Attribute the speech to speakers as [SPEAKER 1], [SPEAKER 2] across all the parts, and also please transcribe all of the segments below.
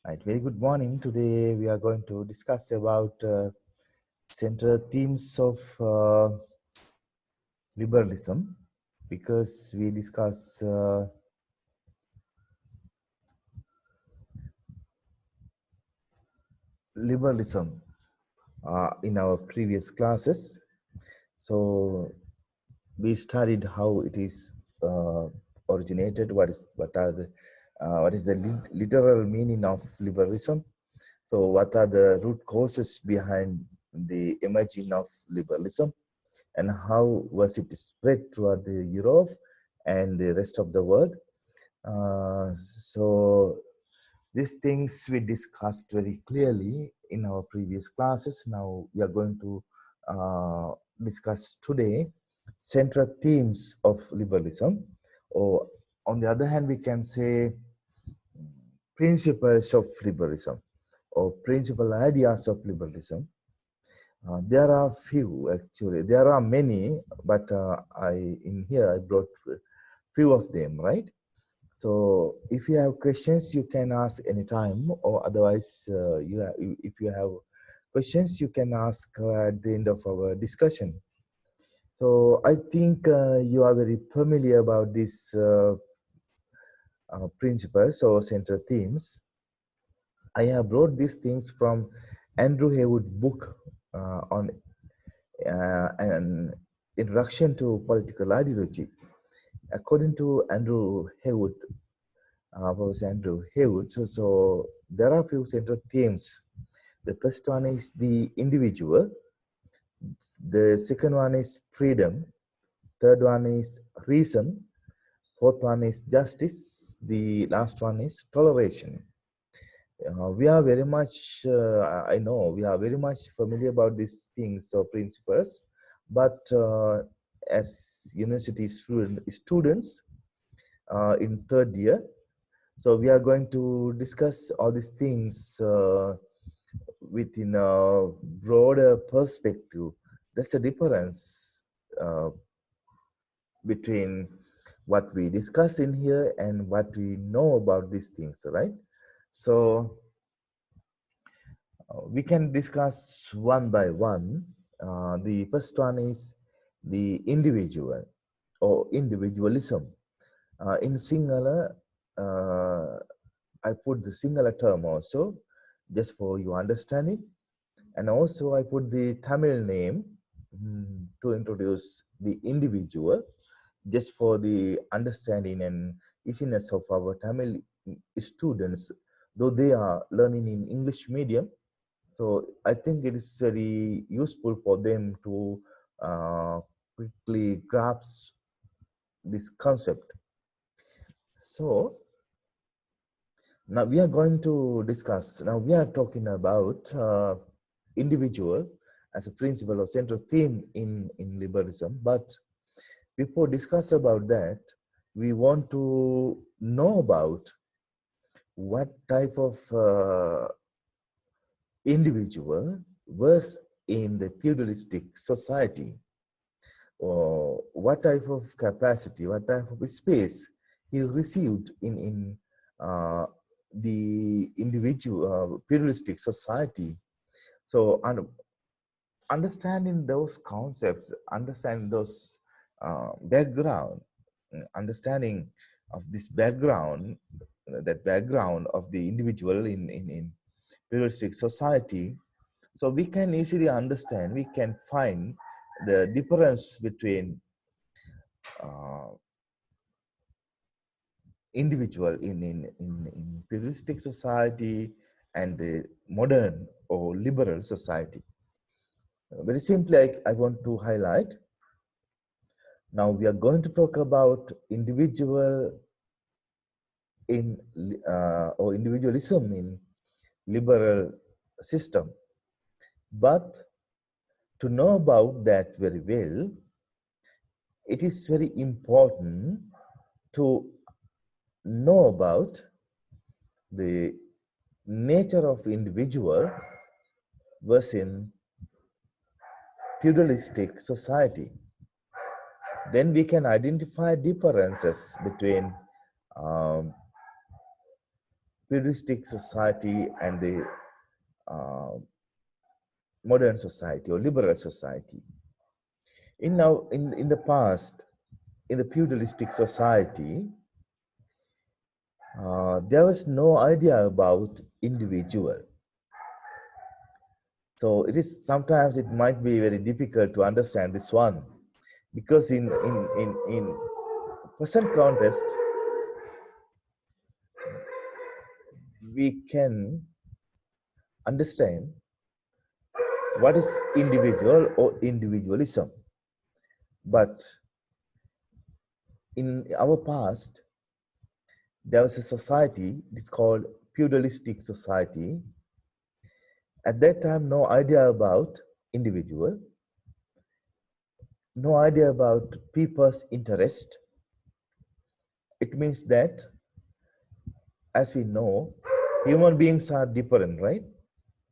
[SPEAKER 1] Right, very good morning. Today we are going to discuss about central themes of liberalism because we discuss liberalism in our previous classes. So we studied how it is originated, what is the literal meaning of liberalism. So what are the root causes behind the emerging of liberalism, and how was it spread throughout the Europe and the rest of the world. So these things we discussed very clearly in our previous classes. Now we are going to discuss today central themes of liberalism, or on the other hand we can say principles of liberalism or principal ideas of liberalism. There are few actually. There are many, but in here I brought few of them, right? So if you have questions, you can ask anytime, or otherwise, if you have questions, you can ask at the end of our discussion. So I think you are very familiar about these principles or central themes. I have brought these things from Andrew Haywood book on an introduction to political ideology. According to Andrew Haywood, Professor Andrew Haywood, so there are a few central themes. The first one is the individual. The second one is freedom. Third one is reason. Fourth one is justice. The last one is toleration. We are very much, I know, we are very much familiar about these things or principles, but as university students in third year, so we are going to discuss all these things within a broader perspective. There's a difference uh, between what we discuss in here and what we know about these things, right? So we can discuss one by one. The first one is the individual or individualism. In singular, I put the singular term also, just for you understanding. And also I put the Tamil name to introduce the individual, just for the understanding and easiness of our Tamil students, though they are learning in English medium. So I think it is very useful for them to quickly grasp this concept. So now we are going to discuss, now we are talking about individual as a principle or central theme in liberalism. But before discuss about that, we want to know about what type of individual was in the feudalistic society, or what type of capacity, what type of space he received in the individual feudalistic society. So, understanding those concepts, understanding those background, understanding of this background, that background of the individual in feudalistic society, so we can easily understand, we can find the difference between uh, individual in feudalistic society and the modern or liberal society. Very simply, I want to highlight. Now we are going to talk about individual in or individualism in liberal system. But to know about that very well, it is very important to know about the nature of individual was in feudalistic society. Then we can identify differences between um, feudalistic society and the uh, modern society or liberal society. In the past, in the feudalistic society, there was no idea about individual. So it is sometimes it might be very difficult to understand this one, because in present context we can understand what is individual or individualism. But in our past, there was a society, it's called feudalistic society. At that time, no idea about individual, no idea about people's interest. It means that, as we know, human beings are different, right?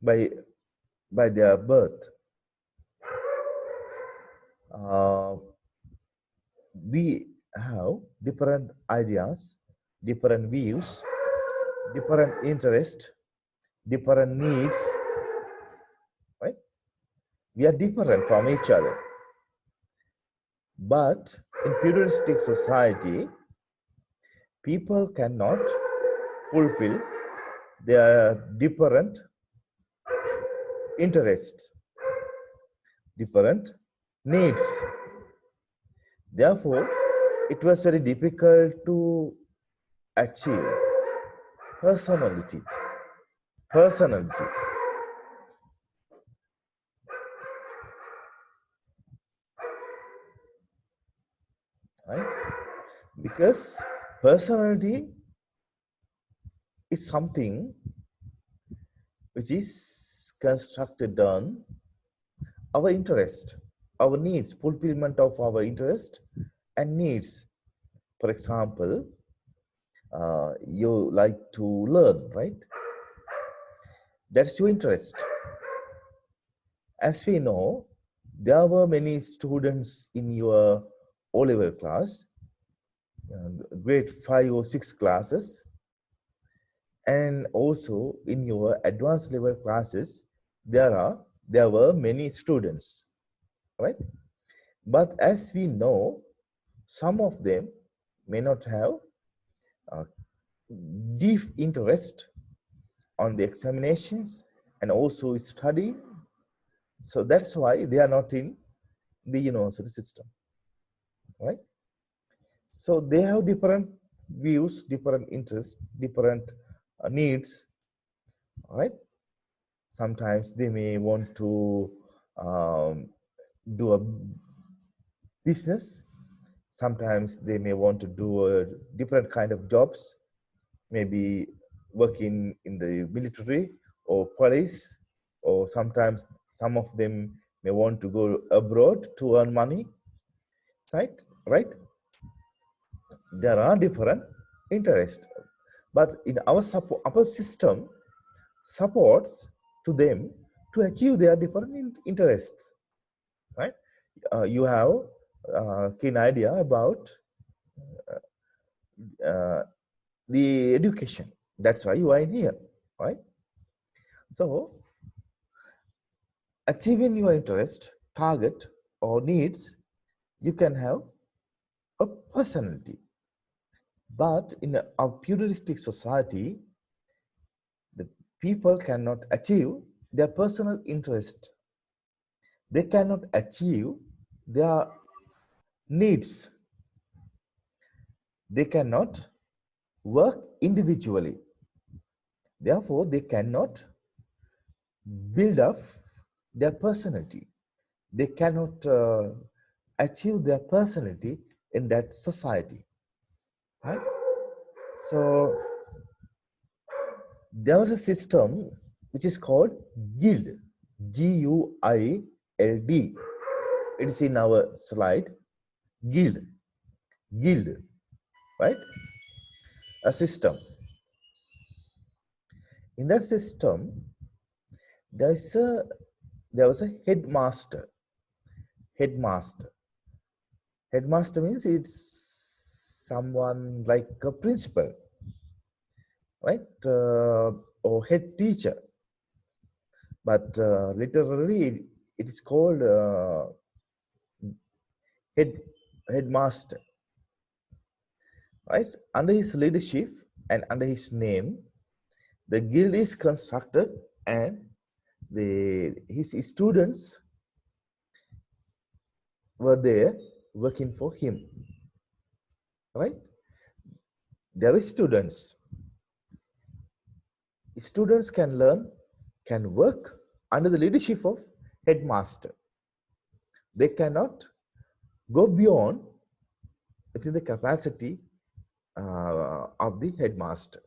[SPEAKER 1] By their birth. Uh, we have different ideas, different views, different interests, different needs, right? We are different from each other. But in feudalistic society, people cannot fulfill their different interests, different needs. Therefore, it was very difficult to achieve personality. Personality. Right? Because personality is something which is constructed on our interest, our needs, fulfillment of our interest and needs. For example, you like to learn, right? That's your interest. As we know, there were many students in your O-level class, grade 5 or 6 classes, and also in your advanced level classes, there were many students, right? But as we know, some of them may not have deep interest on the examinations and also study. So that's why they are not in the university system, right? So they have different views, different interests, different needs, right? Sometimes they may want to do a business. Sometimes they may want to do a different kind of jobs, maybe working in the military or police, or sometimes some of them may want to go abroad to earn money, right? There are different interests, but in our system supports to them to achieve their different interests, right? You have a keen idea about the education. That's why you are in here, right? So achieving your interest, target, or needs, you can have a personality. But in a pluralistic society, the people cannot achieve their personal interest. They cannot achieve their needs. They cannot work individually. Therefore, they cannot build up their personality. They cannot achieve their personality in that society. Right? So there was a system which is called guild, Guild. It's in our slide. Guild, right? A system. In that system, there was a headmaster. Headmaster. Headmaster means it's someone like a principal, right? Or head teacher, but literally it is called head headmaster, right? Under his leadership and under his name, the guild is constructed, and his students were there working for him, right? There were students. Students can learn, can work under the leadership of headmaster. They cannot go beyond within the capacity of the headmaster.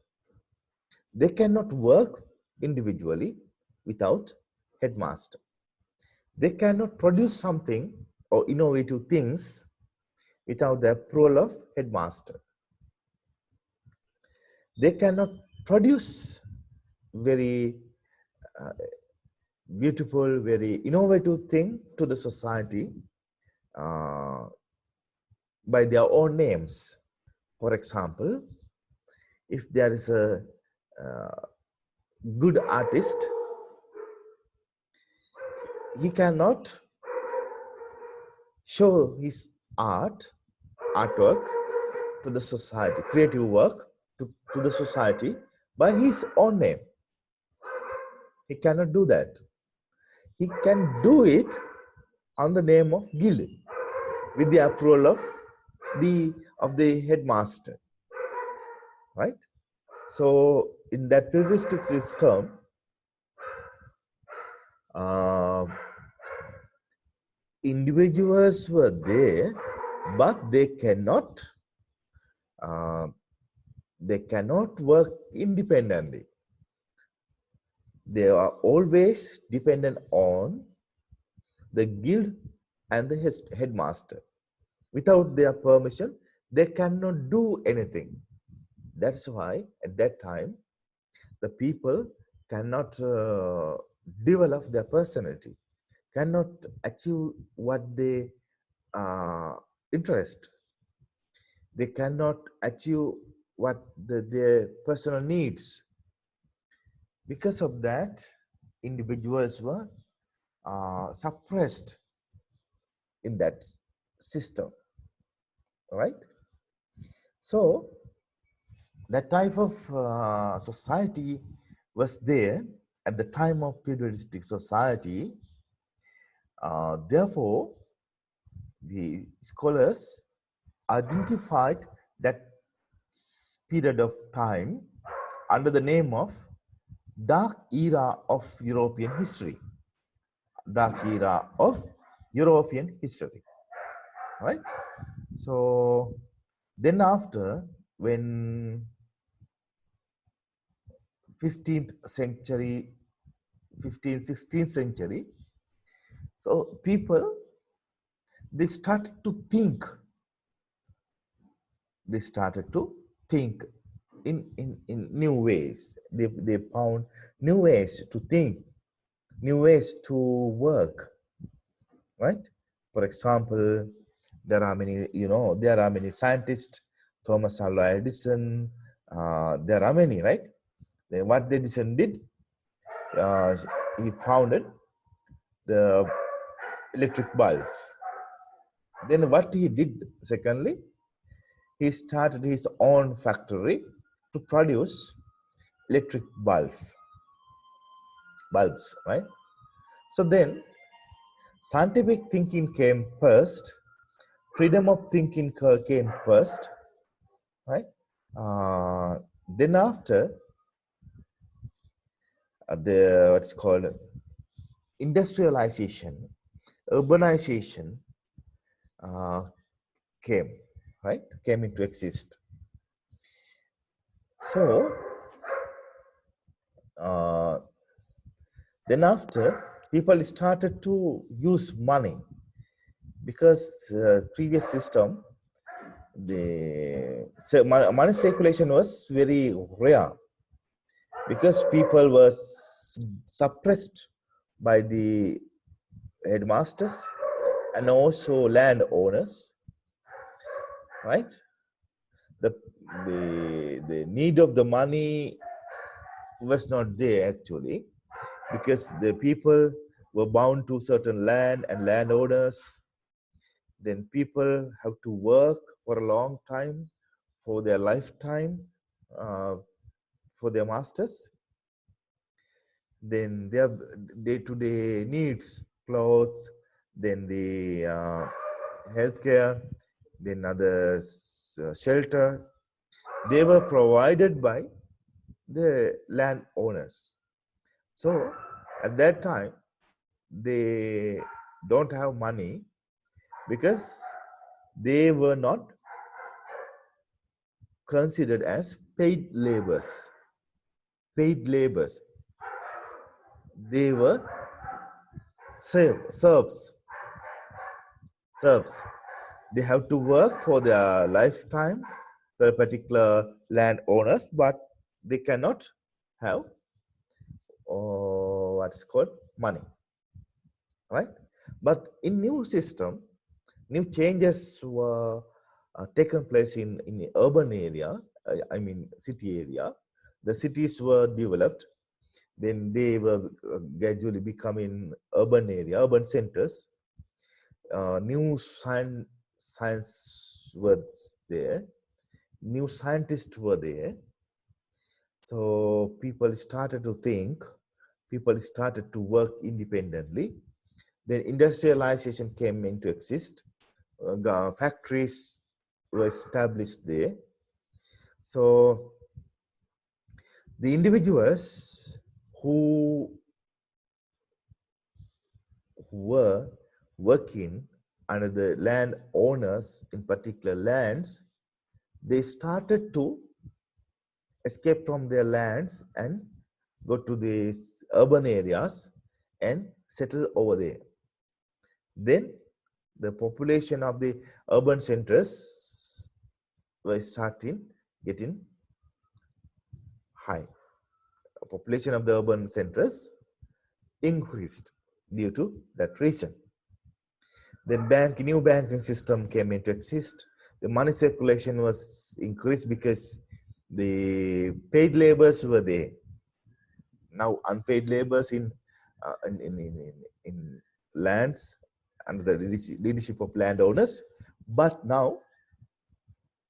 [SPEAKER 1] They cannot work individually without headmaster. They cannot produce something or innovative things without the approval of headmaster. They cannot produce very beautiful, very innovative thing to the society by their own names. For example, if there is a good artist, he cannot show his artwork to the society, creative work to the society by his own name. He cannot do that. He can do it on the name of guild with the approval of the headmaster, right? So in that pluralistic system, individuals were there, but they cannot work independently. They are always dependent on the guild and the headmaster. Without their permission, they cannot do anything. That's why at that time, the people cannot develop their personality, cannot achieve what they interest. They cannot achieve what their personal needs. Because of that, individuals were suppressed in that system, right? So that type of society was there at the time of feudalistic society. Therefore, the scholars identified that period of time under the name of dark era of European history. Dark era of European history, right? So then after, when 15th century, 15th, 16th century, so people, they started to think. They started to think in new ways. They found new ways to think, new ways to work, right? For example, there are many scientists, Thomas Alva Edison, there are many, right? What Edison did, he founded the electric bulb. Then what he did, secondly, he started his own factory to produce electric bulbs, right? So then scientific thinking came first, freedom of thinking came first, right? Then after, what's called industrialization, urbanization came into exist. So then after, people started to use money, because previous system, the money circulation was very rare, because people were suppressed by the headmasters and also landowners, right? The need of the money was not there actually, because the people were bound to certain land and landowners. Then people have to work for a long time, for their lifetime, uh, for their masters. Then their day-to-day needs, clothes, then the healthcare, then other shelter, they were provided by the landowners. So at that time, they don't have money because they were not considered as paid laborers. Paid laborers. They were serfs. Serfs. They have to work for their lifetime for a particular landowners, but they cannot have what's called money, right? But in new system, new changes were taken place in the urban area, I mean city area. The cities were developed, then they were gradually becoming urban area, urban centers. New science was there, new scientists were there. So people started to think, people started to work independently. Then industrialization came into exist. Factories were established there. So the individuals who were working under the landowners in particular lands, they started to escape from their lands and go to these urban areas and settle over there. Then the population of the urban centers were starting getting high. The population of the urban centers increased due to that reason. Then new banking system came into exist. The money circulation was increased because the paid laborers were there. Now unpaid laborers in lands under the leadership of landowners, but now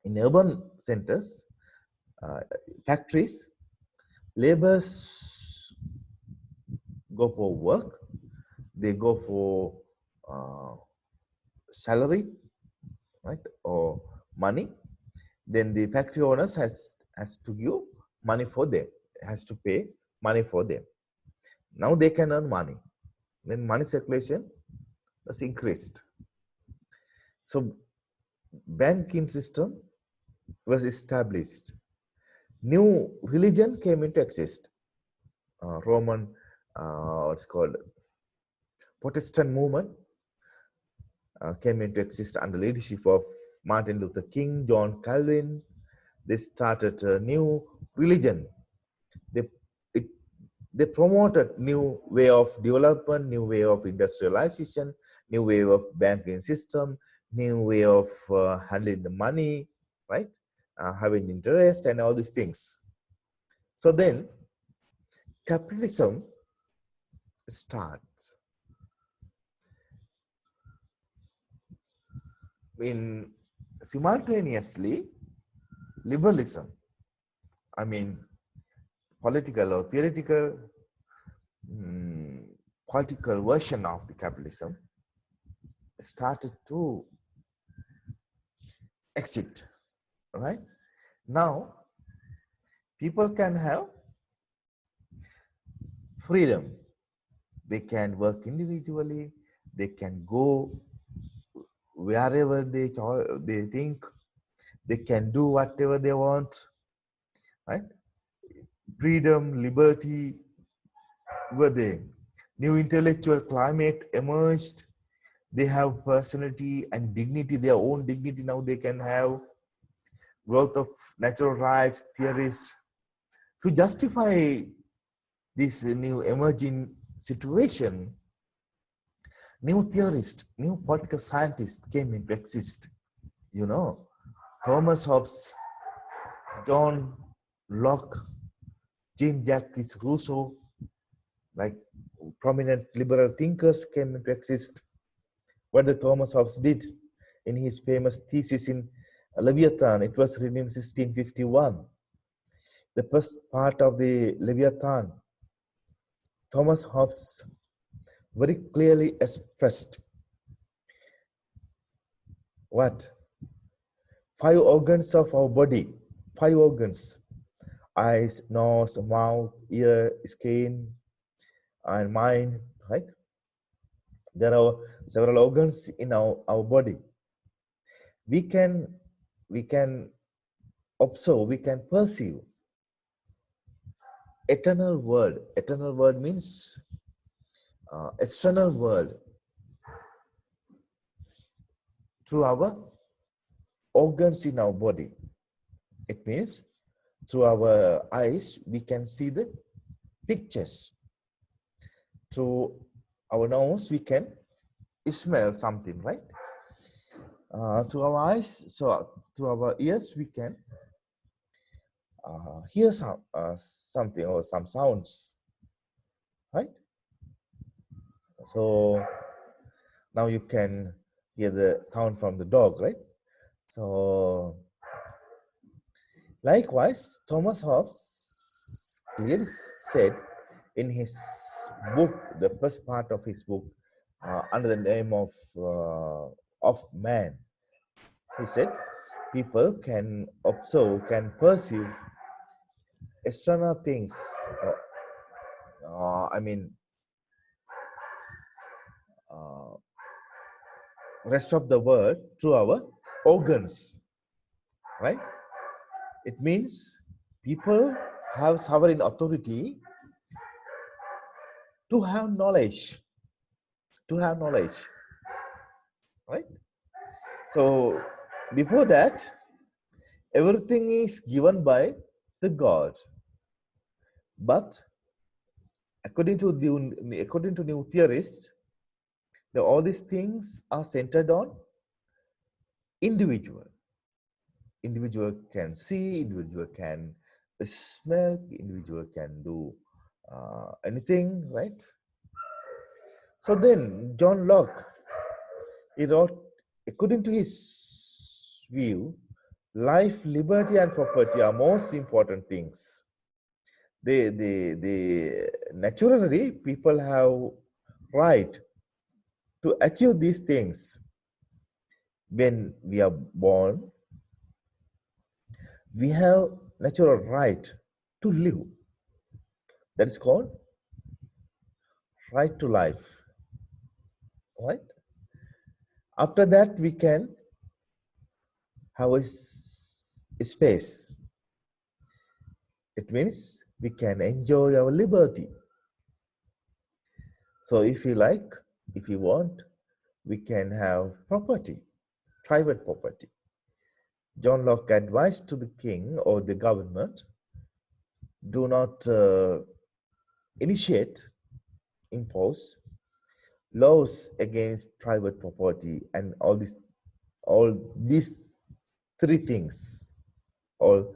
[SPEAKER 1] in urban centers, factories, laborers go for work, they go for salary, right, or money. Then the factory owners has to give money for them, has to pay money for them. Now they can earn money. Then money circulation was increased. So banking system was established. New religion came into exist. Roman, what's called Protestant movement came into exist under leadership of Martin Luther King, John Calvin. They started a new religion. They it, they promoted new way of development, new way of industrialization, new way of banking system, new way of handling the money, right? Having interest and all these things. So then capitalism starts. In simultaneously, liberalism, I mean political or theoretical political version of the capitalism started to exit, right? Now people can have freedom. They can work individually, they can go wherever they think, they can do whatever they want, right? Freedom, liberty were there. New intellectual climate emerged. They have personality and dignity, their own dignity now they can have. Growth of natural rights theorists. To justify this new emerging situation, new theorists, new political scientists came into exist. You know, Thomas Hobbes, John Locke, Jean-Jacques Rousseau, like prominent liberal thinkers came into exist. What the Thomas Hobbes did in his famous thesis in Leviathan, it was written in 1651. The first part of the Leviathan, Thomas Hobbes very clearly expressed what? 5 organs of our body, 5 organs: eyes, nose, mouth, ear, skin, and mind, right? There are several organs in our body. We can observe, we can perceive eternal world. Eternal world means external world through our organs in our body. It means through our eyes we can see the pictures. Through our nose we can smell something, right? Through our eyes, so through our ears we can hear something or some sounds, right? So now you can hear the sound from the dog, right? So likewise, Thomas Hobbes clearly said in his book, the first part of his book, under the name of man, he said people can observe, can perceive external things. I mean, rest of the world through our organs, right? It means people have sovereign authority to have knowledge, right? So before that, everything is given by the God. But according to new theorists, all these things are centered on individual. Individual can see, individual can smell, individual can do anything, right? So then John Locke, he wrote, according to his view, life, liberty, and property are most important things. They naturally people have right to achieve these things. When we are born, we have natural right to live. That is called right to life, right? After that, we can have a space. It means we can enjoy our liberty. So if you like, if you want, we can have property, private property. John Locke advised to the king or the government, do not initiate, impose laws against private property and all these 3 things, all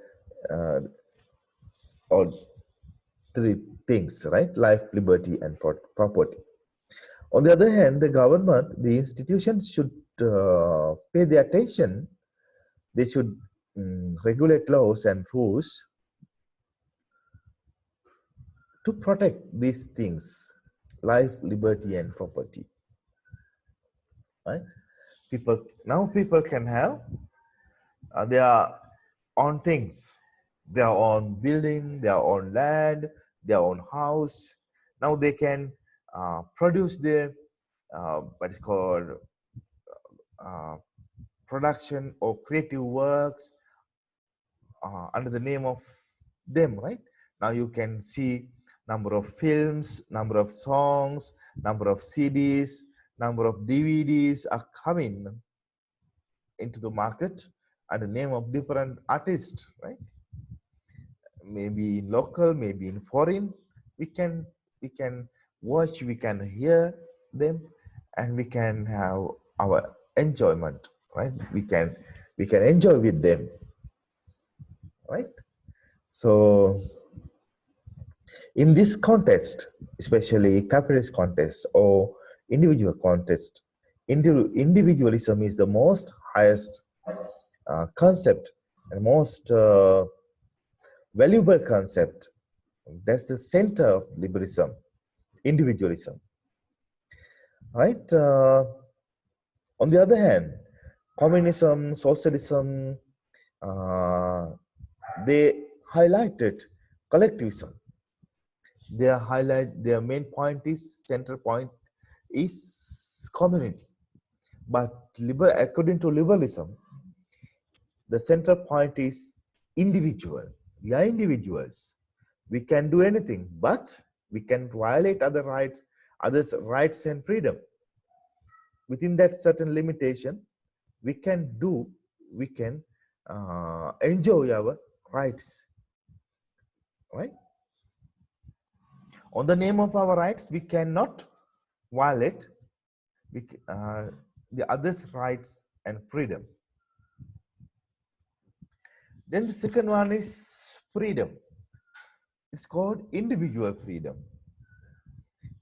[SPEAKER 1] 3 things, right? Life, liberty, and property. On the other hand, the government, the institutions should pay the attention. They should regulate laws and rules to protect these things: life, liberty, and property, right? People can have their own things, their own building, their own land, their own house. Now they can produce their what is called production or creative works under the name of them, right? Now you can see number of films, number of songs, number of CDs, number of DVDs are coming into the market under the name of different artists, right? Maybe in local, maybe in foreign. We can watch, we can hear them, and we can have our enjoyment, right? We can enjoy with them, right? So In this context, especially capitalist context or individual context, individualism is the most highest concept and most valuable concept. That's the center of liberalism, individualism, right? On the other hand, communism, socialism, uh, they highlighted collectivism. Their main point is center point is community. But according to liberalism, the center point is individual. We are individuals. We can do anything, but we can violate others' rights and freedom. Within that certain limitation, we can enjoy our rights, right? On the name of our rights, we cannot violate uh, the others' rights and freedom. Then the second one is freedom. It's called individual freedom.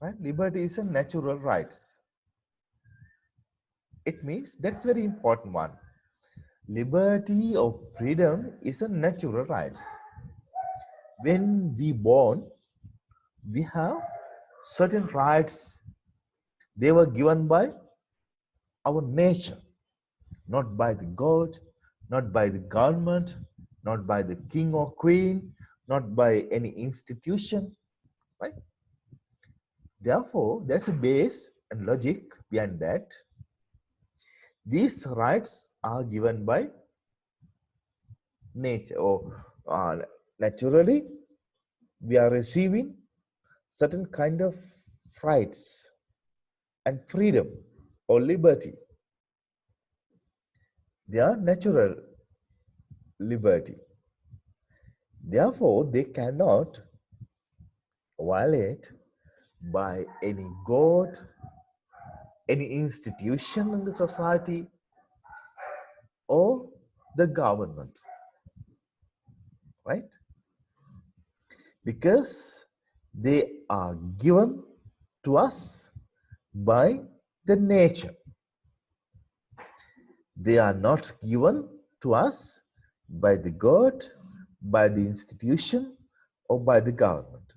[SPEAKER 1] Right? Liberty is a natural rights. It means that's very important one. Liberty or freedom is a natural rights. When we born, we have certain rights. They were given by our nature, not by the God, not by the government, not by the king or queen, not by any institution, right? Therefore, there's a base and logic behind that. These rights are given by nature, or naturally we are receiving certain kind of rights and freedom or liberty. They are natural liberty. Therefore, they cannot violate by any god, any institution in the society, or the government, right? Because they are given to us by the nature. They are not given to us by the God, by the institution, or by the government.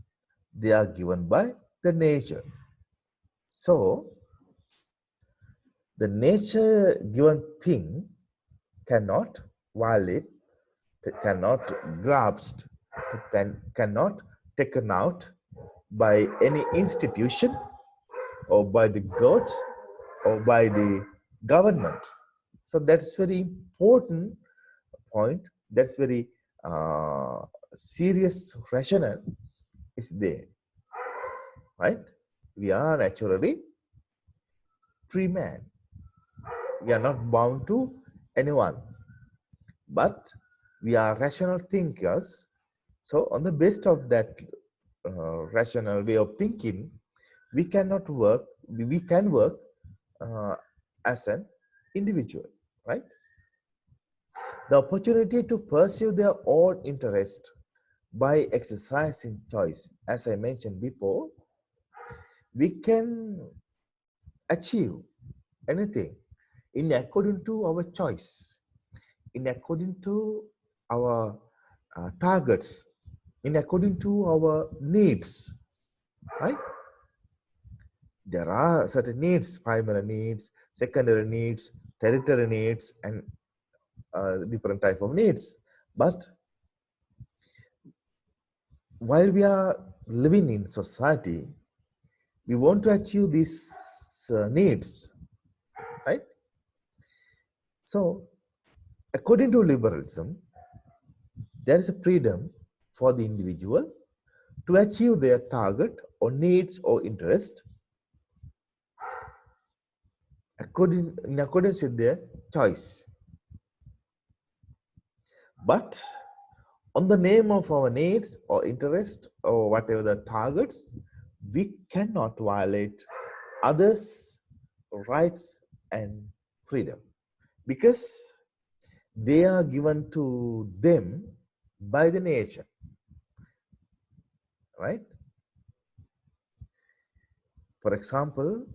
[SPEAKER 1] They are given by the nature. So, the nature given thing cannot violate, cannot grasped, cannot taken out by any institution or by the God or by the government. So that's very important point. That's very serious rationale is there, right? We are naturally free man. We are not bound to anyone, but we are rational thinkers. So on the basis of that rational way of thinking, we cannot work. We can work as an individual, right? The opportunity to pursue their own interest by exercising choice, as I mentioned before, we can achieve anything in according to our choice, in according to our targets, in according to our needs, right? There are certain needs, primary needs, secondary needs, territory needs, and different type of needs. But while we are living in society, we want to achieve these needs, right? So, according to liberalism, there is a freedom for the individual to achieve their target or needs or interest in accordance with their choice. But on the name of our needs or interest or whatever the targets, we cannot violate others' rights and freedom because they are given to them by the nature, right? For example,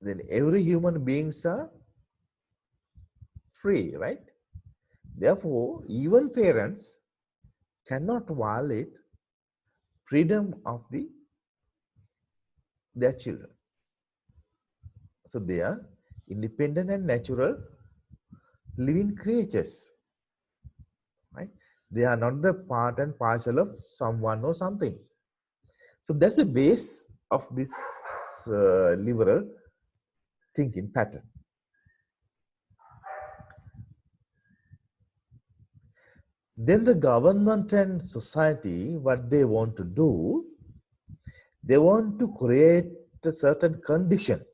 [SPEAKER 1] then every human beings are free, right? Therefore, even parents cannot violate freedom of their children. So they are independent and natural living creatures, right? They are not the part and parcel of someone or something. So that's the base of this liberal thinking pattern. Then the government and society, what they want to do, they want to create a certain condition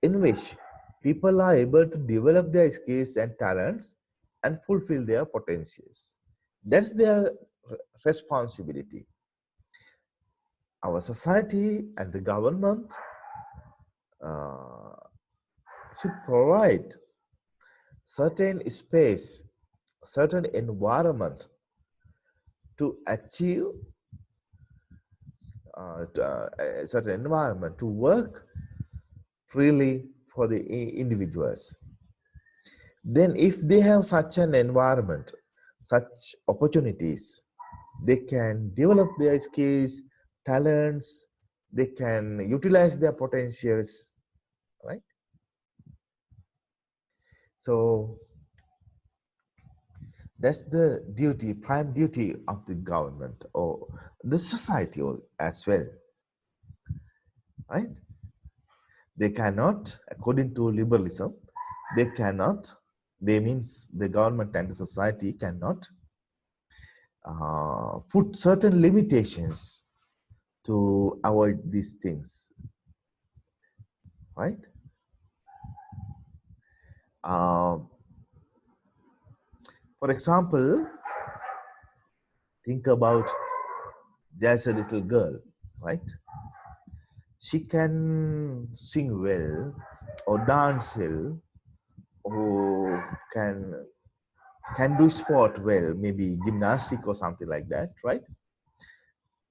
[SPEAKER 1] in which people are able to develop their skills and talents and fulfill their potentials. That's their responsibility. Our society and the government uh, should provide certain space, certain environment to achieve a certain environment to work freely for the individuals. Then if they have such an environment, such opportunities, they can develop their skills, talents, they can utilize their potentials, right? So that's the duty, prime duty of the government or the society as well, right? They cannot, according to liberalism, they cannot, they means the government and the society cannot put certain limitations to avoid these things, right? Um, for example, think about there's a little girl, right? She can sing well or dance well or can do sport well, maybe gymnastic or something like that, right?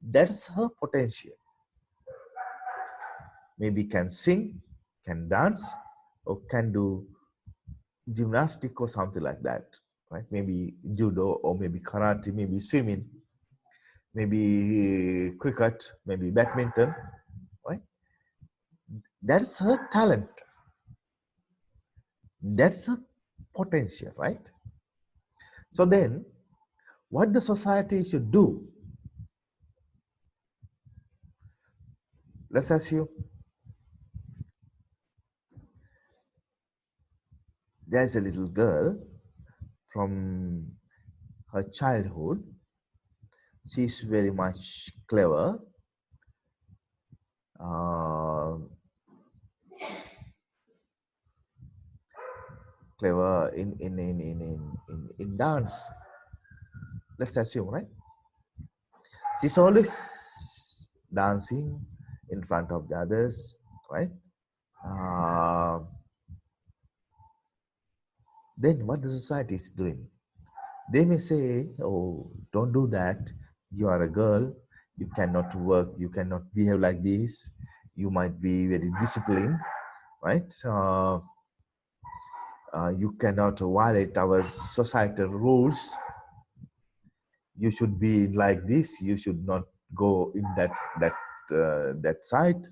[SPEAKER 1] That's her potential. Maybe can sing, can dance, or can do gymnastic or something like that, right? Maybe judo or maybe karate, maybe swimming, maybe cricket, maybe badminton, right? That's her talent. That's her potential, right? So then, what the society should do? Let's assume there's a little girl from her childhood. She's very much clever, uh, clever in dance. Let's assume, right? She's always dancing in front of the others, right? Uh, then what the society is doing? They may say, "Oh, don't do that. You are a girl. You cannot work. You cannot behave like this. You might be very disciplined, right? You cannot violate our societal rules. You should be like this. You should not go in that side."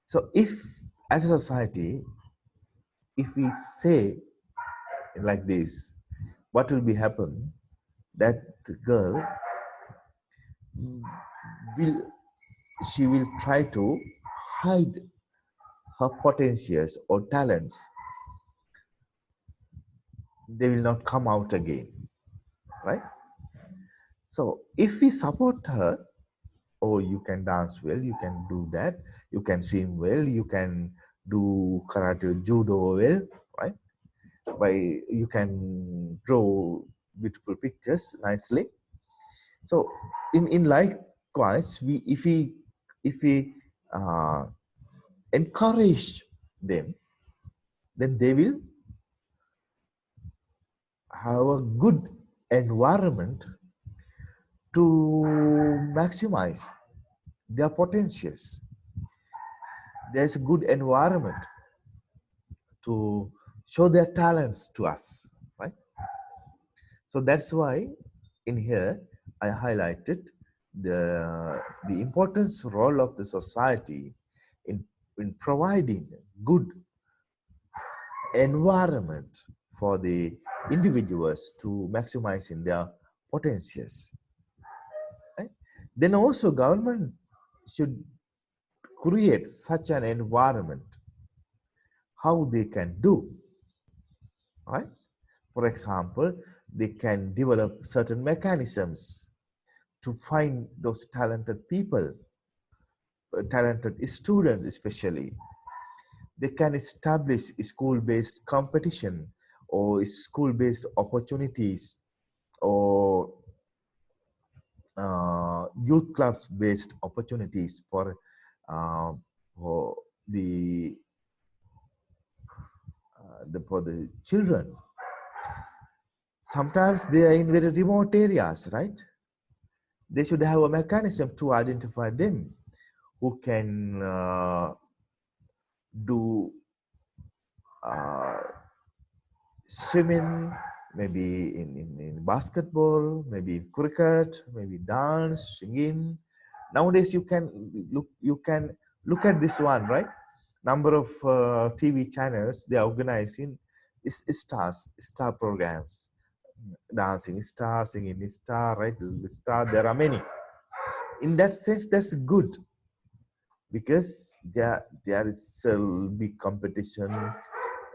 [SPEAKER 1] So, if as a society, if we say like this, what will be happen? That girl will she will try to hide her potentials or talents. They will not come out again, right? So if we support her, oh, you can dance well, you can do that, you can swim well, you can do karate, judo well, right? By you can draw beautiful pictures nicely. So in likewise, if we uh, encourage them, then they will have a good environment to maximize their potentials. There's a good environment to show their talents to us, right? So that's why in here I highlighted the importance role of the society in, in providing good environment for the individuals to maximize in their potentials. Right? Then also government should create such an environment how they can do, right? For example, they can develop certain mechanisms to find those talented people, talented students especially. They can establish school-based competition or school-based opportunities or youth clubs-based opportunities uh, for the for the children. Sometimes they are in very remote areas, right? They should have a mechanism to identify them who can do uh, swimming, maybe in basketball, maybe in cricket, maybe dance, singing. Nowadays, you can look at this one, right? Number of TV channels they are organizing is star programs, dancing star, singing star, right? Star. There are many. In that sense, that's good because there is a big competition.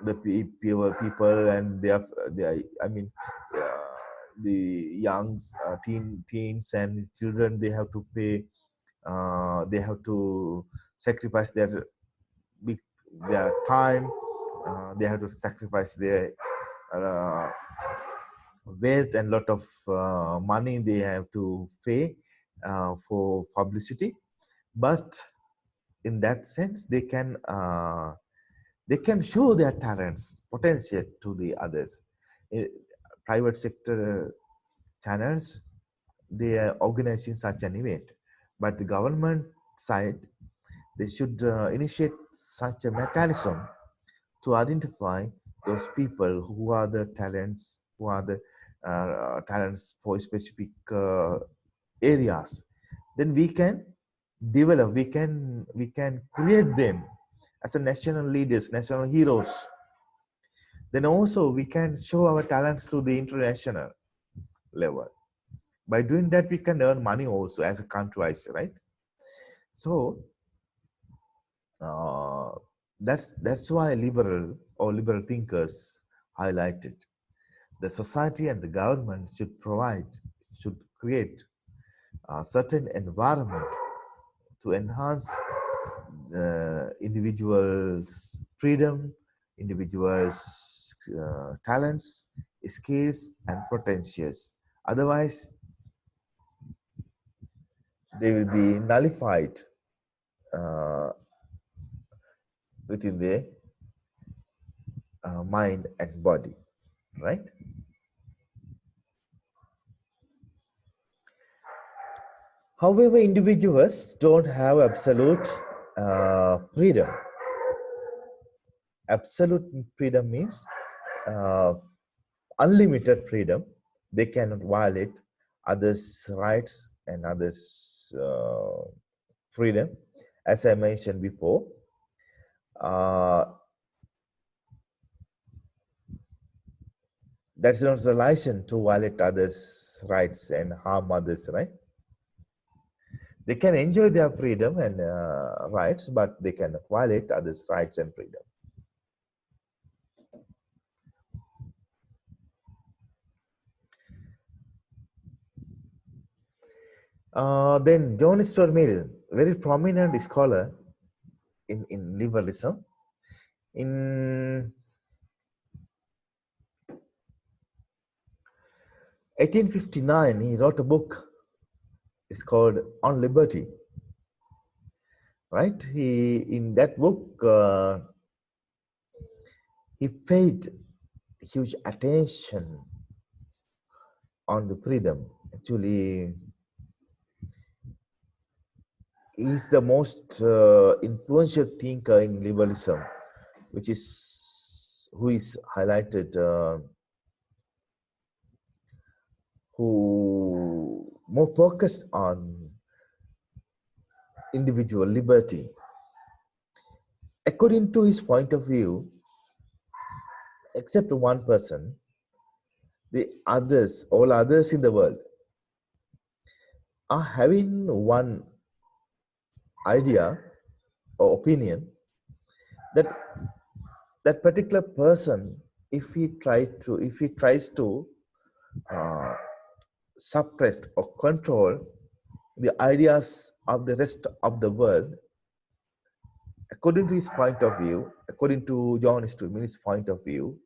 [SPEAKER 1] The people and they are I mean the youngs teens and children, they have to pay, they have to sacrifice big their time, they have to sacrifice their uh, wealth and lot of money they have to pay for publicity. But in that sense they can show their talents, potential to the others. Private sector channels, they are organizing such an event, but the government side, they should initiate such a mechanism to identify those people who are the talents, who are the talents for specific areas. Then we can develop, we can create them as a national leaders, national heroes. Then also we can show our talents to the international level. By doing that, we can earn money also as a country, right? So uh, that's why liberal thinkers highlighted the society and the government should create a certain environment to enhance the individual's freedom, individual's talents, skills, and potentials. Otherwise, they will be nullified uh, within their mind and body, right? However, individuals don't have absolute freedom. Absolute freedom means uh, unlimited freedom. They cannot violate others' rights and others' freedom. As I mentioned before, uh, that's not the license to violate others' rights and harm others, right? They can enjoy their freedom and rights, but they cannot violate others' rights and freedom. Then John Stuart Mill, very prominent scholar in liberalism. In 1859, he wrote a book. It's called On Liberty. Right? In that book, he paid huge attention on the freedom. Actually, He's the most influential thinker in liberalism, which is who is highlighted, who more focused on individual liberty. According to his point of view, except one person, the others, all others in the world, are having one idea or opinion that that particular person, if he tries to uh, suppress or control the ideas of the rest of the world, according to his point of view, according to John Stuart's point of view,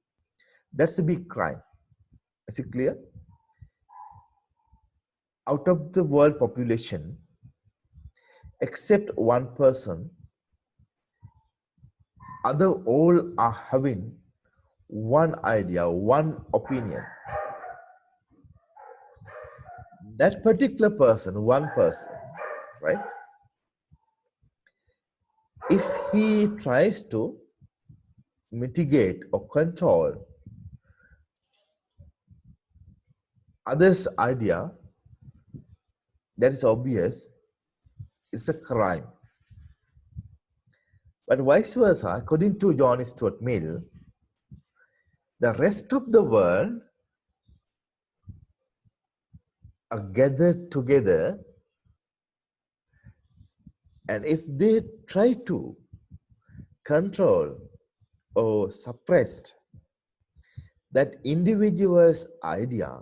[SPEAKER 1] that's a big crime. Is it clear? Out of the world population, except one person, other all are having one idea, one opinion. That particular person, one person, right? If he tries to mitigate or control others' idea, that is obvious, it's a crime. But vice versa, according to John Stuart Mill, the rest of the world are gathered together, and if they try to control or suppress that individual's idea,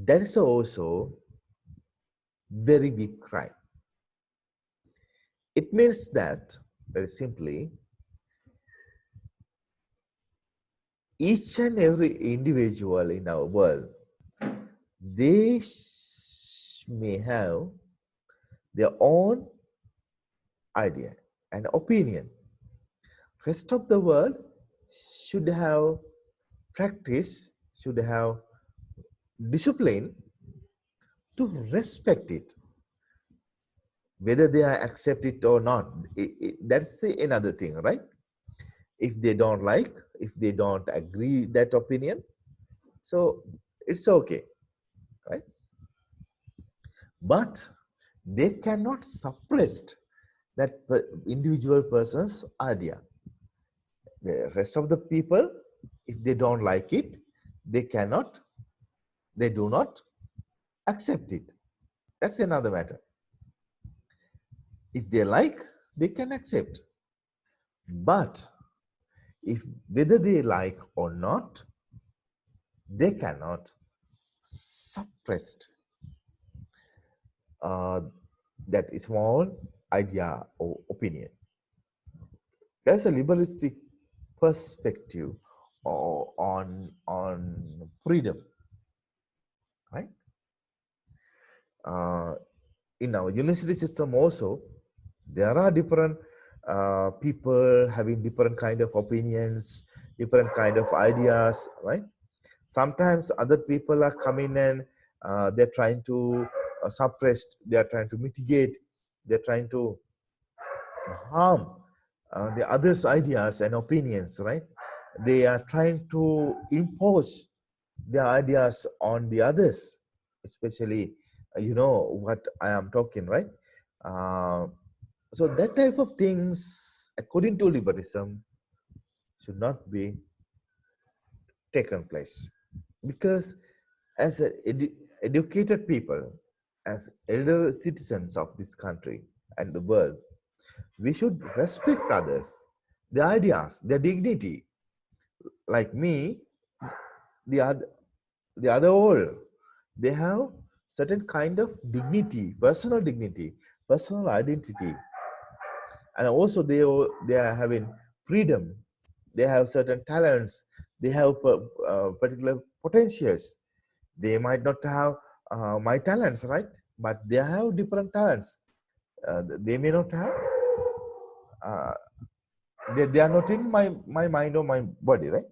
[SPEAKER 1] that is also very big crime. It means that, very simply, each and every individual in our world, they may have their own idea and opinion. Rest of the world should have practice, should have discipline to respect it. Whether they accept it or not, that's another thing, right? If they don't like, if they don't agree that opinion, so it's okay, right? But they cannot suppress that individual person's idea. The rest of the people, if they don't like it, they do not accept it. That's another matter. If they like, they can accept. But if whether they like or not, they cannot suppress that small idea or opinion. There's a liberalistic perspective on freedom, right? In our university system also, there are different people having different kind of opinions, different kind of ideas, right? Sometimes other people are coming and they're trying to suppress, they're trying to mitigate, they're trying to harm the others' ideas and opinions, right? They are trying to impose their ideas on the others, especially, you know what I am talking, right? So that type of things, according to liberalism, should not be taken place. Because as educated people, as elder citizens of this country and the world, we should respect others, their ideas, their dignity. Like me, the other all, they have certain kind of dignity, personal identity, and also they are having freedom. They have certain talents. They have particular potentials. They might not have my talents, right? But they have different talents. They may not have. Uh, they are not in my mind or my body, right?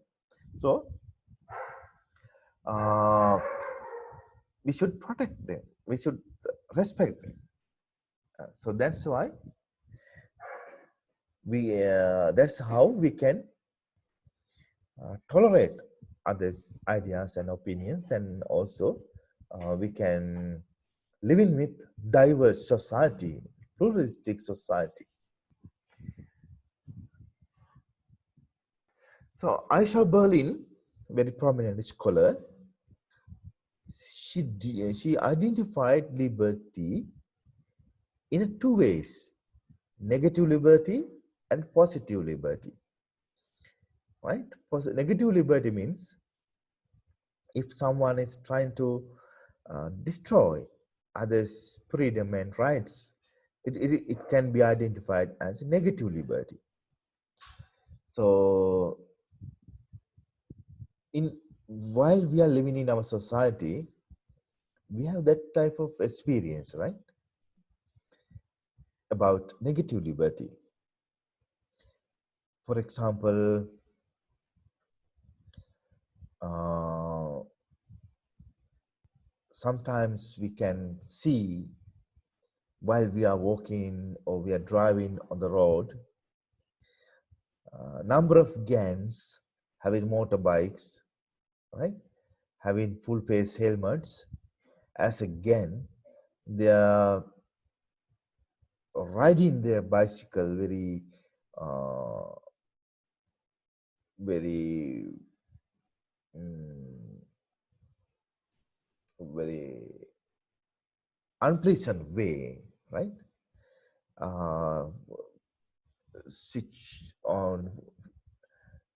[SPEAKER 1] So we should protect them. We should respect them. So that's why that's how we can tolerate others' ideas and opinions, and also we can live in with diverse society, pluralistic society. So Aisha Berlin, very prominent scholar, she identified liberty in two ways: negative liberty and positive liberty. Right? Negative liberty means if someone is trying to destroy others' freedom and rights, it can be identified as negative liberty. So, in while we are living in our society, we have that type of experience, right? About negative liberty. For example, uh, sometimes we can see while we are walking or we are driving on the road, number of gangs having motorbikes, right? Having full face helmets. As a gang, they are riding their bicycle uh, very, mm, very unpleasant way, right? Uh, Switch on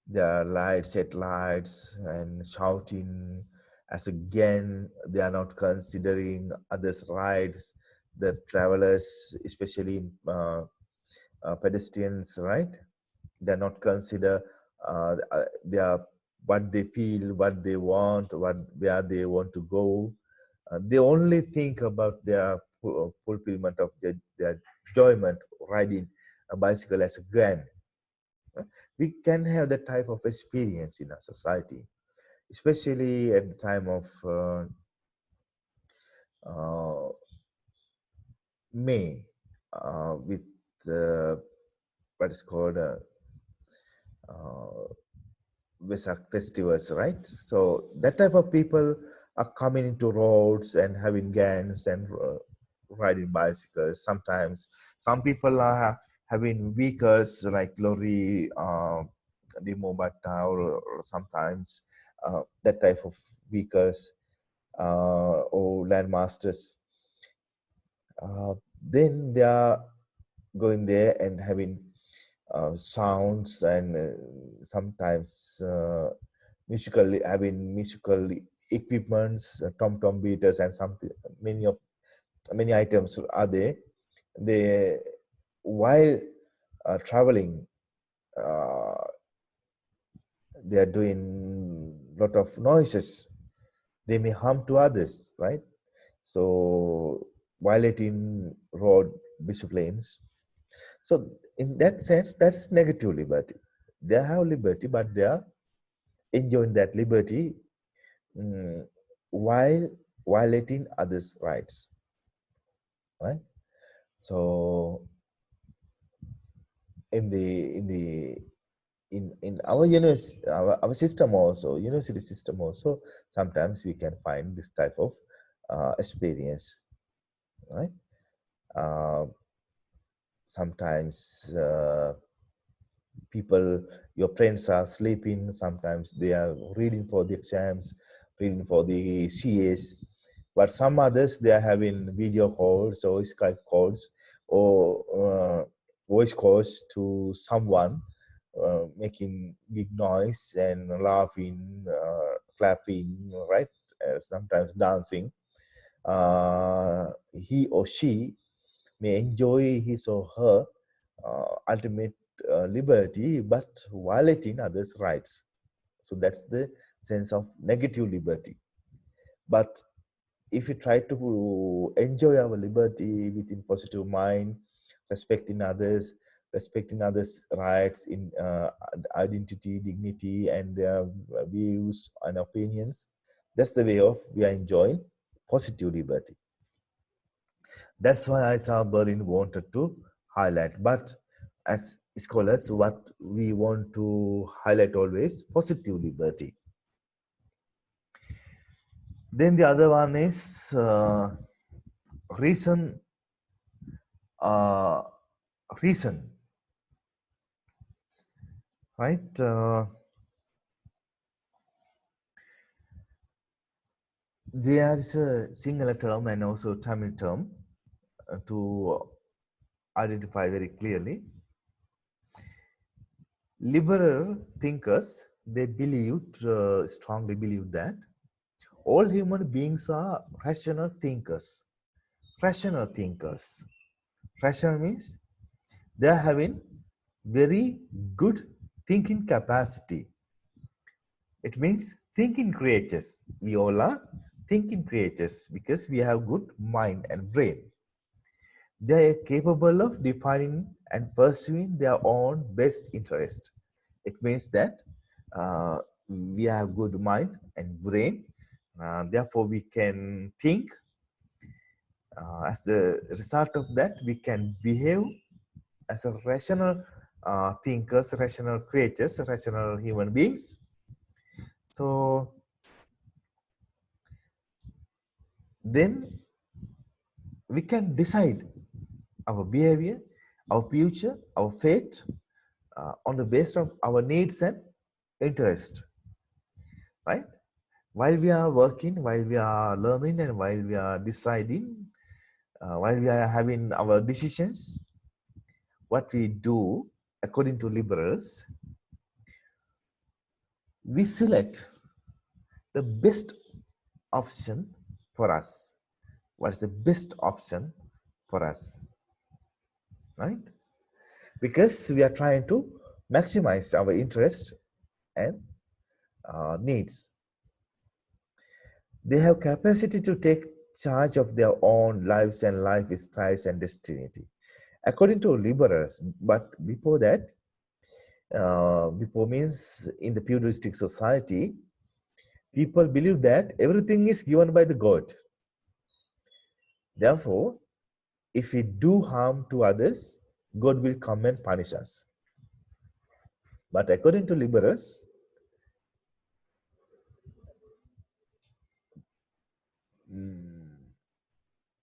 [SPEAKER 1] their lights, headlights, and shouting. As again, they are not considering others' rights, the travelers, especially pedestrians, right? They're not consider their what they feel, what they want, what where they want to go. They only think about their fulfillment of their enjoyment riding a bicycle as a grand. We can have that type of experience in our society, especially at the time of uh, May, with what is called uh, Vesak festivals, right? So that type of people are coming into roads and having gangs and riding bicycles. Sometimes some people are having vehicles like lorry, demo bata, or sometimes that type of vehicles or landmasters. Then they are going there and having sounds and sometimes musical having musical equipments, tom tom beaters, and something many items are there. They while traveling, uh, they are doing lot of noises. They may harm to others, right? So violating road disciplines. So in that sense, that's negative liberty. They have liberty, but they are enjoying that liberty mm, while violating others' rights, right? So in the in the in our our system also, university system also, sometimes we can find this type of experience, right? Uh, Sometimes people, your friends are sleeping, sometimes they are reading for the exams, reading for the CAs, but some others they are having video calls or Skype calls or voice calls to someone, making big noise and laughing, clapping, right? Sometimes dancing. He or she may enjoy his or her ultimate liberty, but violating others' rights. So that's the sense of negative liberty. But if we try to enjoy our liberty within positive mind, respecting others' rights in identity, dignity, and their views and opinions, that's the way of we are enjoying positive liberty. That's why Isa Berlin wanted to highlight. But as scholars, what we want to highlight always positive liberty. Then the other one is reason. Uh, reason, right? There is a singular term and also Tamil term to identify very clearly. Liberal thinkers, they believed, strongly believe that all human beings are rational thinkers. Rational thinkers. Rational means they are having very good thinking capacity. It means thinking creatures. We all are thinking creatures because we have good mind and brain. They are capable of defining and pursuing their own best interest. It means that we have good mind and brain. Therefore, we can think. As the result of that, we can behave as a rational thinkers, rational creatures, rational human beings. So then we can decide our behavior, our future, our fate on the basis of our needs and interest, right? While we are working, while we are learning, and while we are deciding, while we are having our decisions, what we do, according to liberals, we select the best option for us. What's the best option for us, right? Because we are trying to maximize our interest and needs. They have capacity to take charge of their own lives and lifestyles and destiny, according to liberals. But before that, before means in the feudalistic society, people believe that everything is given by the God. Therefore, if we do harm to others, God will come and punish us. But according to liberals,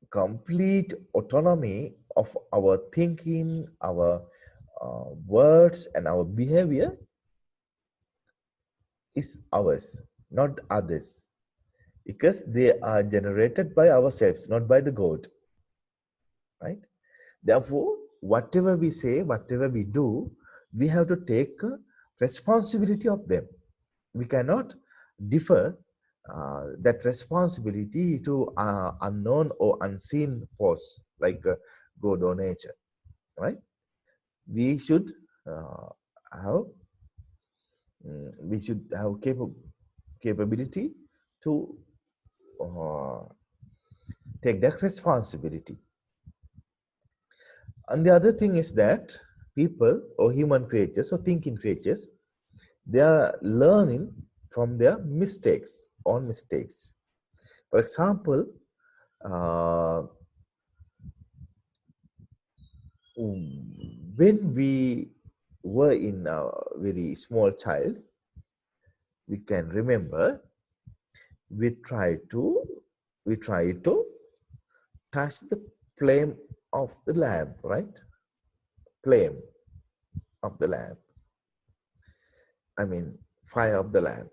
[SPEAKER 1] complete autonomy of our thinking, our words, and our behavior is ours, not others, because they are generated by ourselves, not by the God, right? Therefore, whatever we say, whatever we do, we have to take responsibility of them. We cannot defer that responsibility to unknown or unseen force like God or nature, right? We should have capability to uh, take that responsibility. And the other thing is that people or human creatures or thinking creatures, they are learning from their mistakes, own mistakes. For example, uh, when we were in a very small child, we can remember we try to touch the flame of the lamp, right? Flame of the lamp. I mean, fire of the lamp,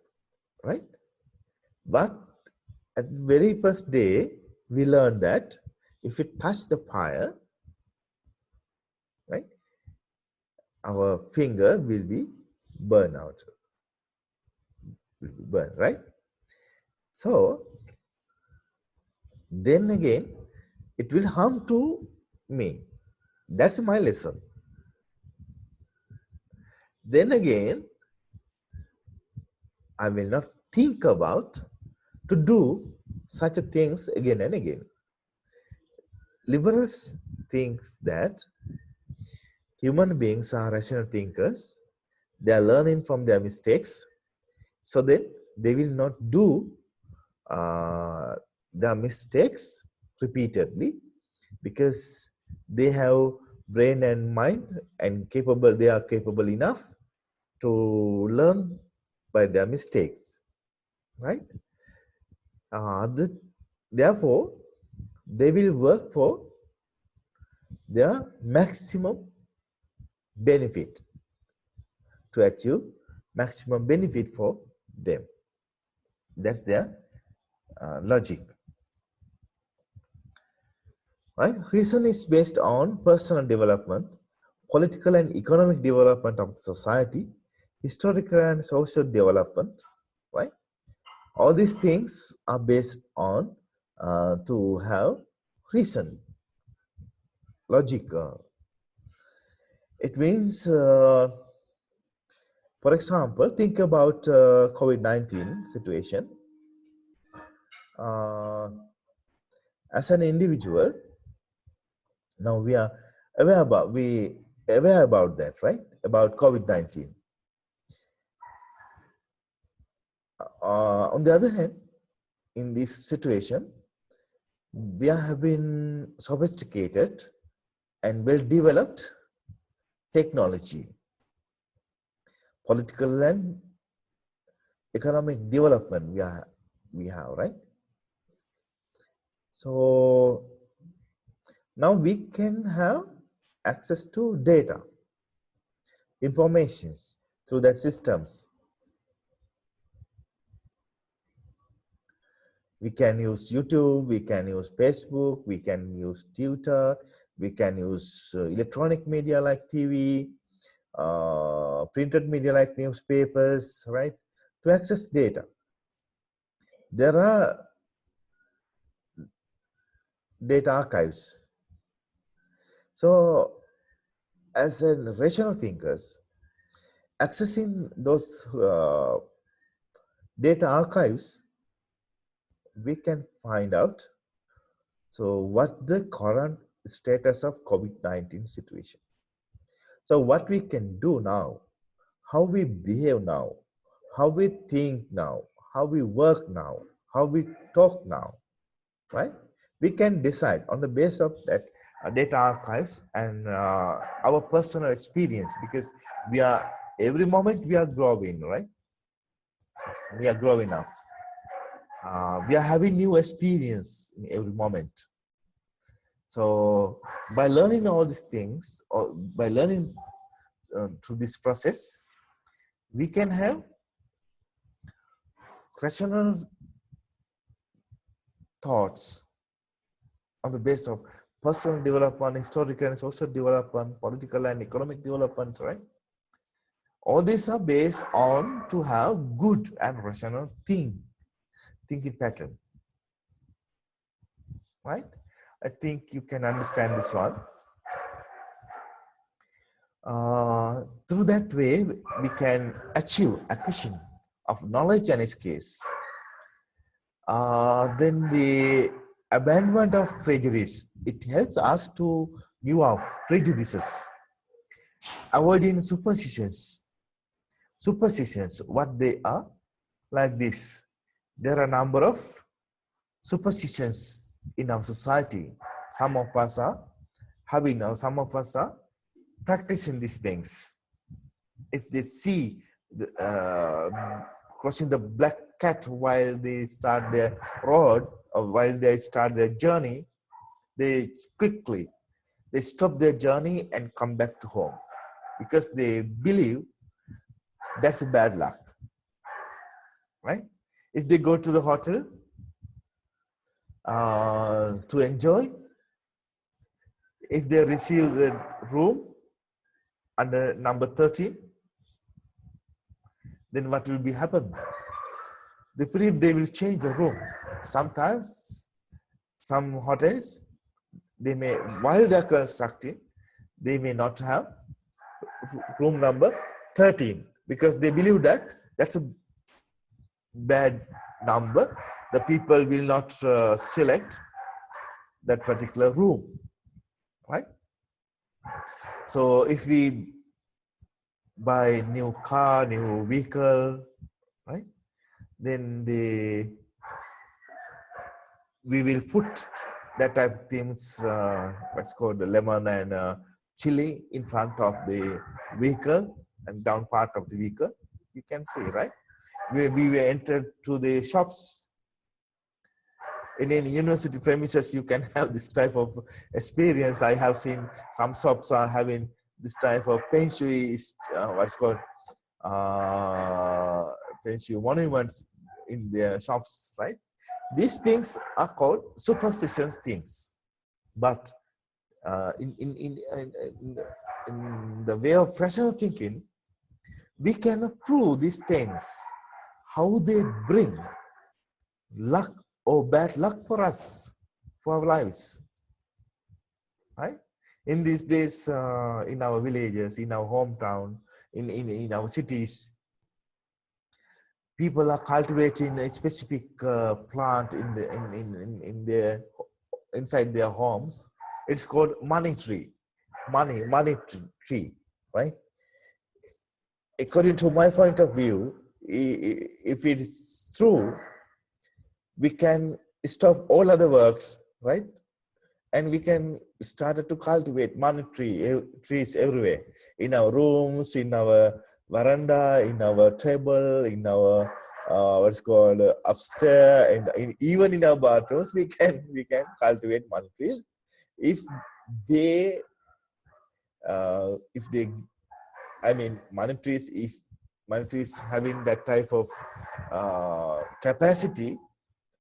[SPEAKER 1] right? But at the very first day, we learned that if we touch the fire, right, our finger will be burned out, will be burned, right? So then again, it will harm to me. That's my lesson. Then again, I will not think about to do such a things again and again. Liberals thinks that human beings are rational thinkers. They are learning from their mistakes, so that they will not do their mistakes repeatedly. because they have brain and mind and they are capable enough to learn by their mistakes, right? Therefore, they will work for their maximum benefit to achieve maximum benefit for them. That's their logic. Right? Reason is based on personal development, political and economic development of the society, historical and social development, right? All these things are based on to have reason, logic. It means, for example, think about COVID-19 situation. As an individual, now we are aware about that, right? About COVID-19. On the other hand, in this situation, we have been sophisticated and well-developed technology, political and economic development we have, right? So now we can have access to data, informations through that systems. We can use YouTube, we can use Facebook, we can use Twitter, we can use electronic media like TV, printed media like newspapers, right? To access data. There are data archives. So as a rational thinkers, accessing those data archives, we can find out so what the current status of COVID-19 situation. So what we can do now, how we behave now, how we think now, how we work now, how we talk now, right? We can decide on the basis of that data archives and our personal experience, because we are every moment we are growing, right? We are growing up. We are having new experience in every moment. So by learning all these things, or by learning through this process, we can have rational thoughts on the basis of personal development, historical and social development, political and economic development, right? All these are based on to have good and rational thinking pattern, right? I think you can understand this one. Through that way, we can achieve acquisition of knowledge and skills. Then the abandonment of prejudice, it helps us to give off prejudices, avoiding superstitions. Superstitions, what they are, like this. There are a number of superstitions in our society. Some of us are having, or some of us are practicing these things. If they see crossing the black cat while they start their road, or while they start their journey, they stop their journey and come back to home, because they believe that's a bad luck, right? If they go to the hotel to enjoy, if they receive the room under number 13, then what will be happen? They believe they will change the room. Sometimes, some hotels, they may, while they are constructing, they may not have room number 13, because they believe that that's a bad number. The people will not select that particular room, right? So if we buy new car, new vehicle, right, then we will put that type of things, what's called lemon and chili in front of the vehicle and down part of the vehicle. You can see, right? We were entered to the shops. In university premises, you can have this type of experience. I have seen some shops are having this type of feng shui, what's called feng shui monuments in their shops, right? These things are called superstitious things. But in the way of rational thinking, we can prove these things, how they bring luck or bad luck for us, for our lives, right? In these days, in our villages, in our hometown, in our cities, people are cultivating a specific plant in their inside their homes. It's called money tree, money tree, right? According to my point of view, if it is true, we can stop all other works, right? And we can start to cultivate money trees everywhere, in our rooms, in our veranda, in our table, in our what's called upstairs, and even in our bathrooms, we can cultivate money trees if they I mean money trees, if money trees having that type of capacity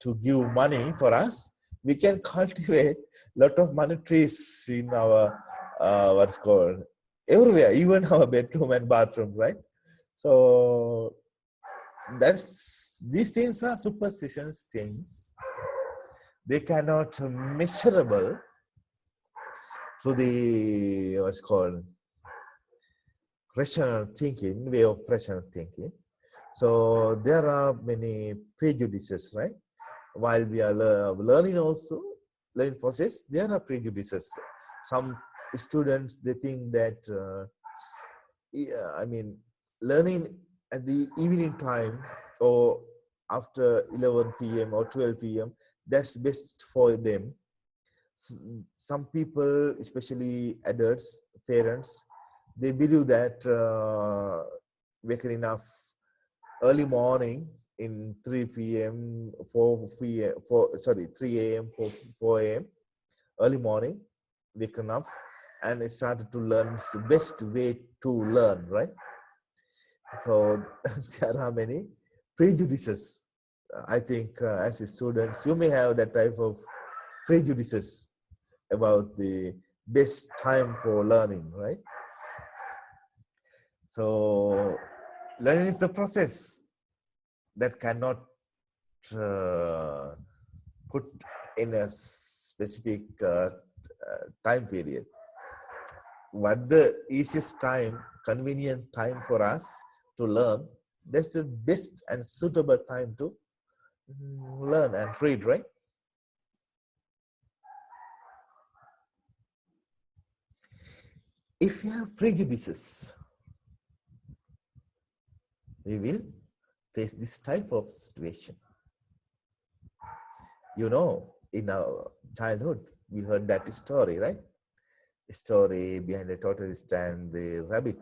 [SPEAKER 1] to give money for us, we can cultivate lot of money trees in our what's called everywhere, even our bedroom and bathroom, right? So these things are superstitious things. They cannot measurable to the what's called rational thinking, way of rational thinking. So there are many prejudices, right? While we are learning also, learning process, there are prejudices. Some students, they think that, I mean, learning at the evening time or after 11 p.m. or 12 p.m., that's best for them. Some people, especially adults, parents, they believe that waking enough early morning in 3 p.m., 4 p.m., 3 a.m., 4 a.m., early morning, waking up and started to learn. It's the best way to learn, right? So there are many prejudices. I think as students, you may have that type of prejudices about the best time for learning, right? So learning is the process that cannot put in a specific time period. What the easiest time, convenient time for us to learn, that's the best and suitable time to learn and read, right? If you have prejudices, we will face this type of situation. You know, in our childhood, we heard that story, right? A story behind the tortoise and the rabbit.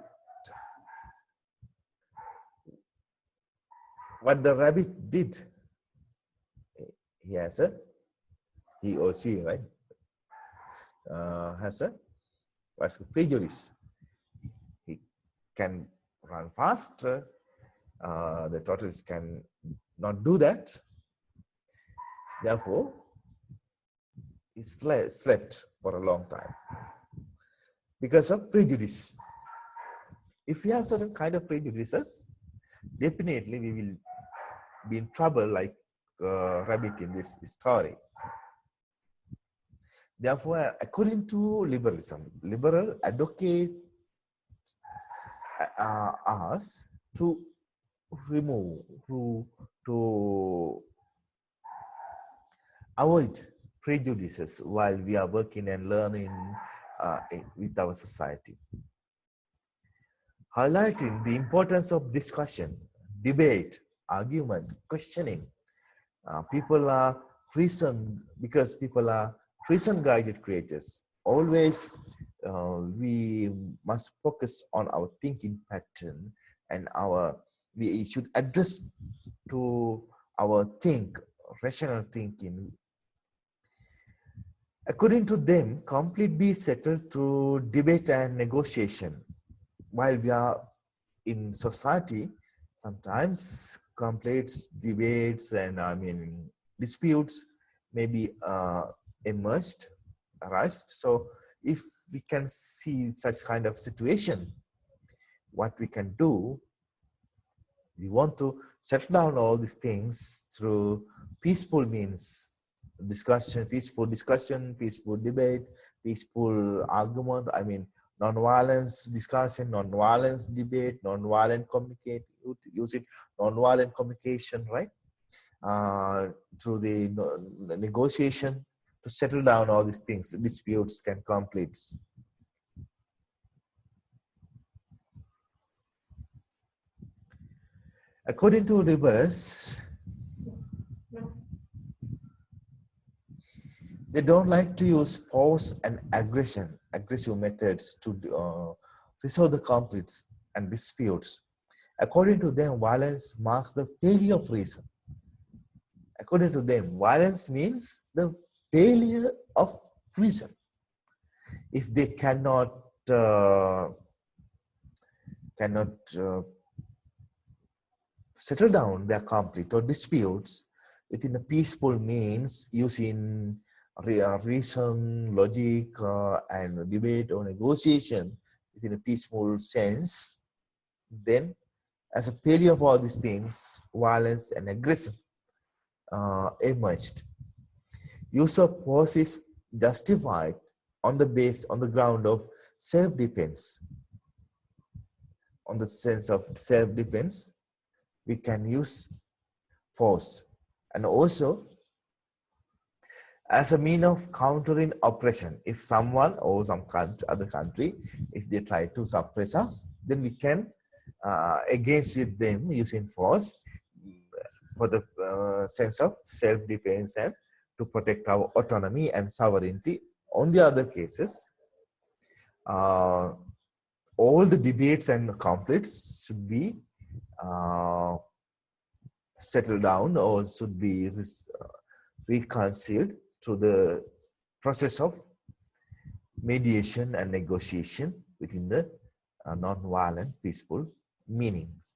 [SPEAKER 1] What the rabbit did, he or she, right, has a what's prejudice. He can run faster. The tortoise can not do that. Therefore, he slept for a long time because of prejudice. If we have certain kind of prejudices, definitely we will be in trouble like rabbit in this story. Therefore, according to liberalism, liberal advocate us to remove, to avoid prejudices while we are working and learning with our society. Highlighting the importance of discussion, debate, argument, questioning. People are reason because people are reason-guided creatures. Always we must focus on our thinking pattern, and we should address to our rational thinking. According to them, conflict be settled through debate and negotiation. While we are in society, sometimes conflicts, debates, and disputes may be emerged, arise. So if we can see such kind of situation, what we can do, we want to settle down all these things through peaceful means, peaceful discussion, peaceful debate, peaceful argument. Non-violence discussion, non-violence debate, non-violent communicate, using non-violent communication, right? Through the negotiation to settle down all these things, disputes can complete. According to liberals, they don't like to use force and aggressive methods to resolve the conflicts and disputes. According to them, violence marks the failure of reason. According to them, violence means the failure of reason. If they cannot settle down their conflict or disputes within a peaceful means, using reason, logic, and debate or negotiation within a peaceful sense, then as a failure of all these things, violence and aggression emerged. Use of force is justified on the ground of self-defense. On the sense of self-defense, we can use force, and also as a mean of countering oppression. If someone or some other country, if they try to suppress us, then we can against them using force for the sense of self-defense and to protect our autonomy and sovereignty. On the other cases, all the debates and conflicts should be settled down or should be reconciled through the process of mediation and negotiation within the non-violent, peaceful meanings,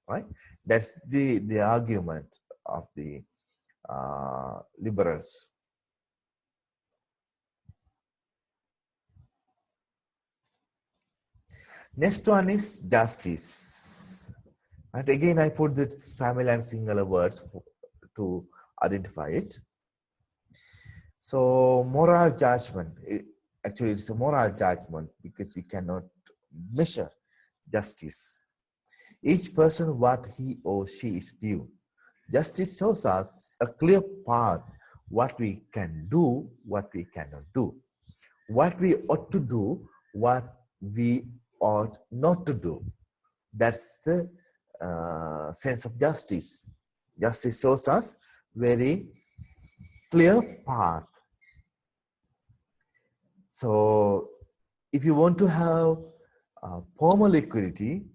[SPEAKER 1] right? That's the argument of the liberals. Next one is justice. And again, I put the Tamil and Sinhala words to identify it. So moral judgment, actually it's a moral judgment because we cannot measure justice. Each person what he or she is due. Justice shows us a clear path, what we can do, what we cannot do, what we ought to do, what we ought not to do. That's the sense of justice. Justice shows us very clear path. So if you want to have formal equality,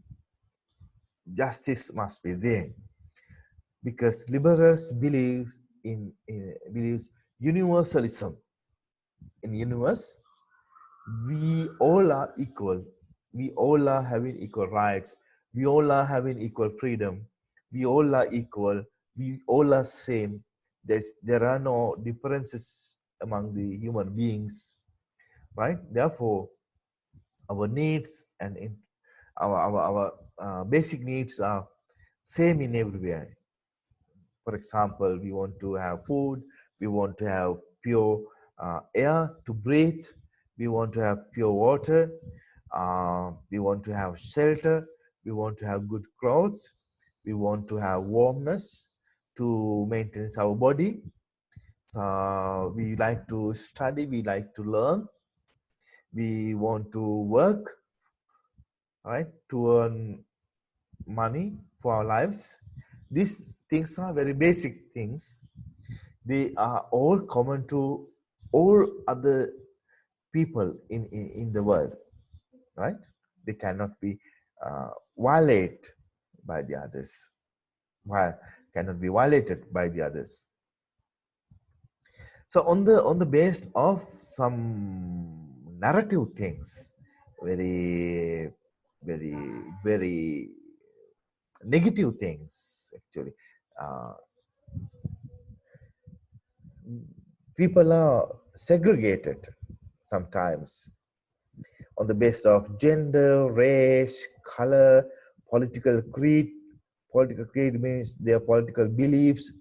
[SPEAKER 1] justice must be there, because liberals believes universalism. In universe, we all are equal. We all are having equal rights. We all are having equal freedom. We all are equal. We all are same. There are no differences among the human beings, right? Therefore, our needs and our basic needs are same in everywhere. For example, we want to have food, we want to have pure air to breathe, we want to have pure water, we want to have shelter, we want to have good clothes, we want to have warmness to maintain our body. So we like to study, we like to learn, we want to work, right, to earn money for our lives. These things are very basic things. They are all common to all other people in the world, right? They cannot be violated by the others. Why cannot be violated by the others? So on the base of some narrative things, very very very negative things actually, uh, people are segregated sometimes on the basis of gender, race, color, political creed. Political creed means their political beliefs,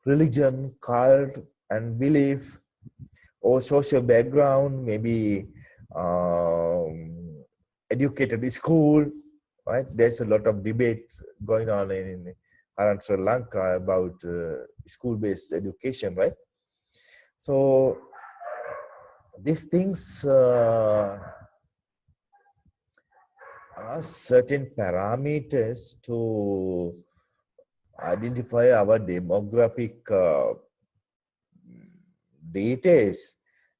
[SPEAKER 1] religion, cult, and belief, or social background, maybe educated school, right? There's a lot of debate going on in current Sri Lanka about school-based education, right? So these things are certain parameters to identify our demographic data.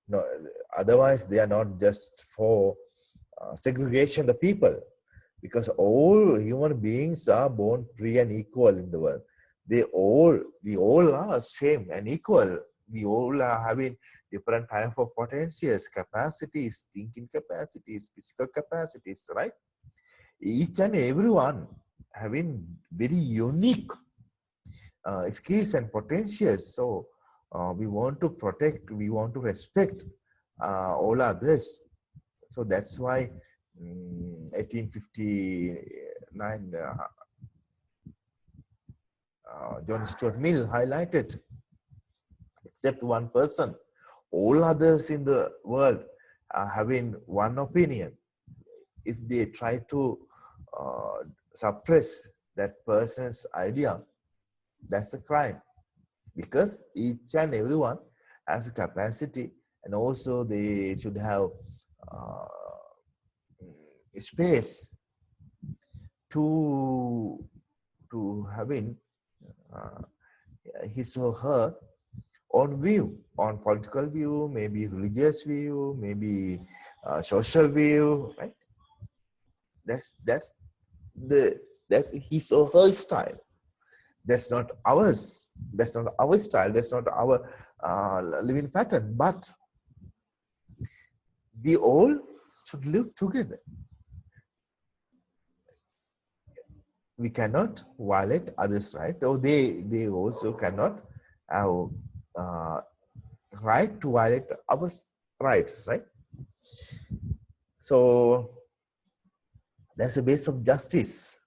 [SPEAKER 1] No, otherwise they are not just for segregation the people, because all human beings are born free and equal in the world. We all are same and equal. We all are having different type of potentials, capacities, thinking capacities, physical capacities, right? Each and everyone having very unique skills and potentials. So we want to protect, we want to respect all others. So that's why 1859 John Stuart Mill highlighted, except one person, all others in the world are having one opinion. If they try to suppress that person's idea, that's a crime, because each and everyone has a capacity, and also they should have space to having his or her own view, on political view, maybe religious view, maybe social view, right? That's his or her style. That's not ours. That's not our style. That's not our living pattern. But we all should live together. We cannot violate others' right, or they also cannot have right to violate our rights, right? So that's a base of justice,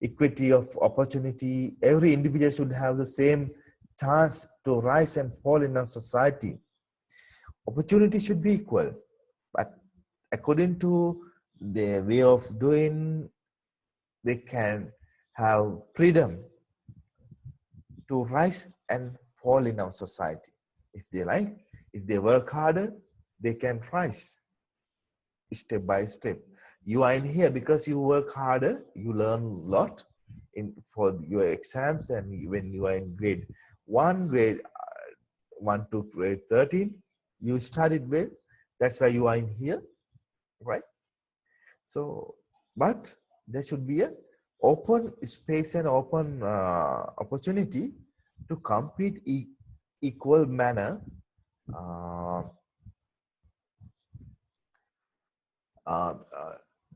[SPEAKER 1] equity of opportunity. Every individual should have the same chance to rise and fall in a society. Opportunity should be equal, but according to their way of doing, they can have freedom to rise and fall in our society. If they like, if they work harder, they can rise step by step. You are in here because you work harder, you learn a lot for your exams, and when you are in grade 1 to grade 13, you studied well, that's why you are in here, right? So, but there should be an open space and open opportunity to compete equal manner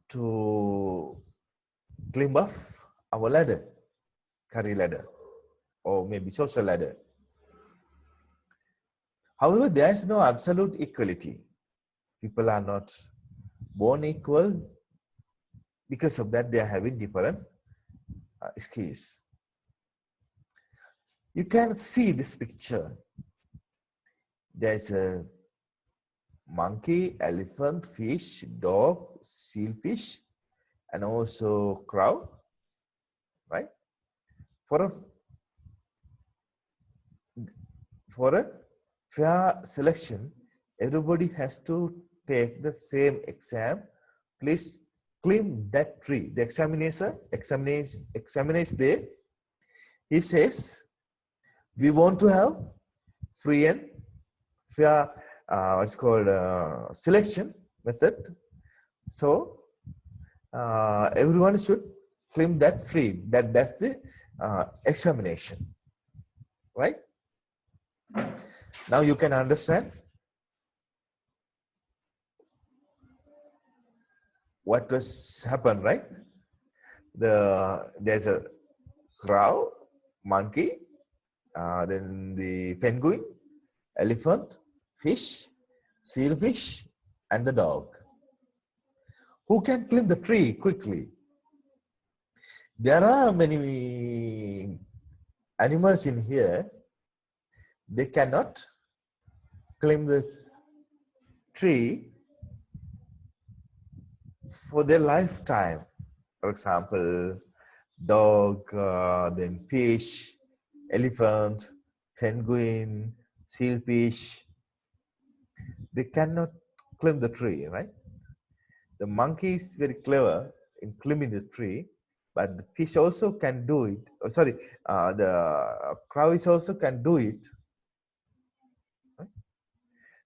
[SPEAKER 1] to climb up our ladder, career ladder, or maybe social ladder. However, there is no absolute equality. People are not born equal. Because of that, they are having different skills. You can see this picture. There's a monkey, elephant, fish, dog, sealfish, and also crow, right? For a fair selection, everybody has to take the same exam. Please climb that tree. The examiner is there. He says, we want to have free and fair, what's called selection method. So everyone should claim that free. That's the examination, right? Now you can understand what was happened, right? There's a crow, monkey, then the penguin, elephant, fish, sealfish, and the dog. Who can climb the tree quickly? There are many animals in here. They cannot climb the tree for their lifetime. For example, dog, then fish, elephant, penguin, sealfish. They cannot climb the tree, right? The monkey is very clever in climbing the tree, but the fish also can do it. Oh, sorry, the crow is also can do it. Right?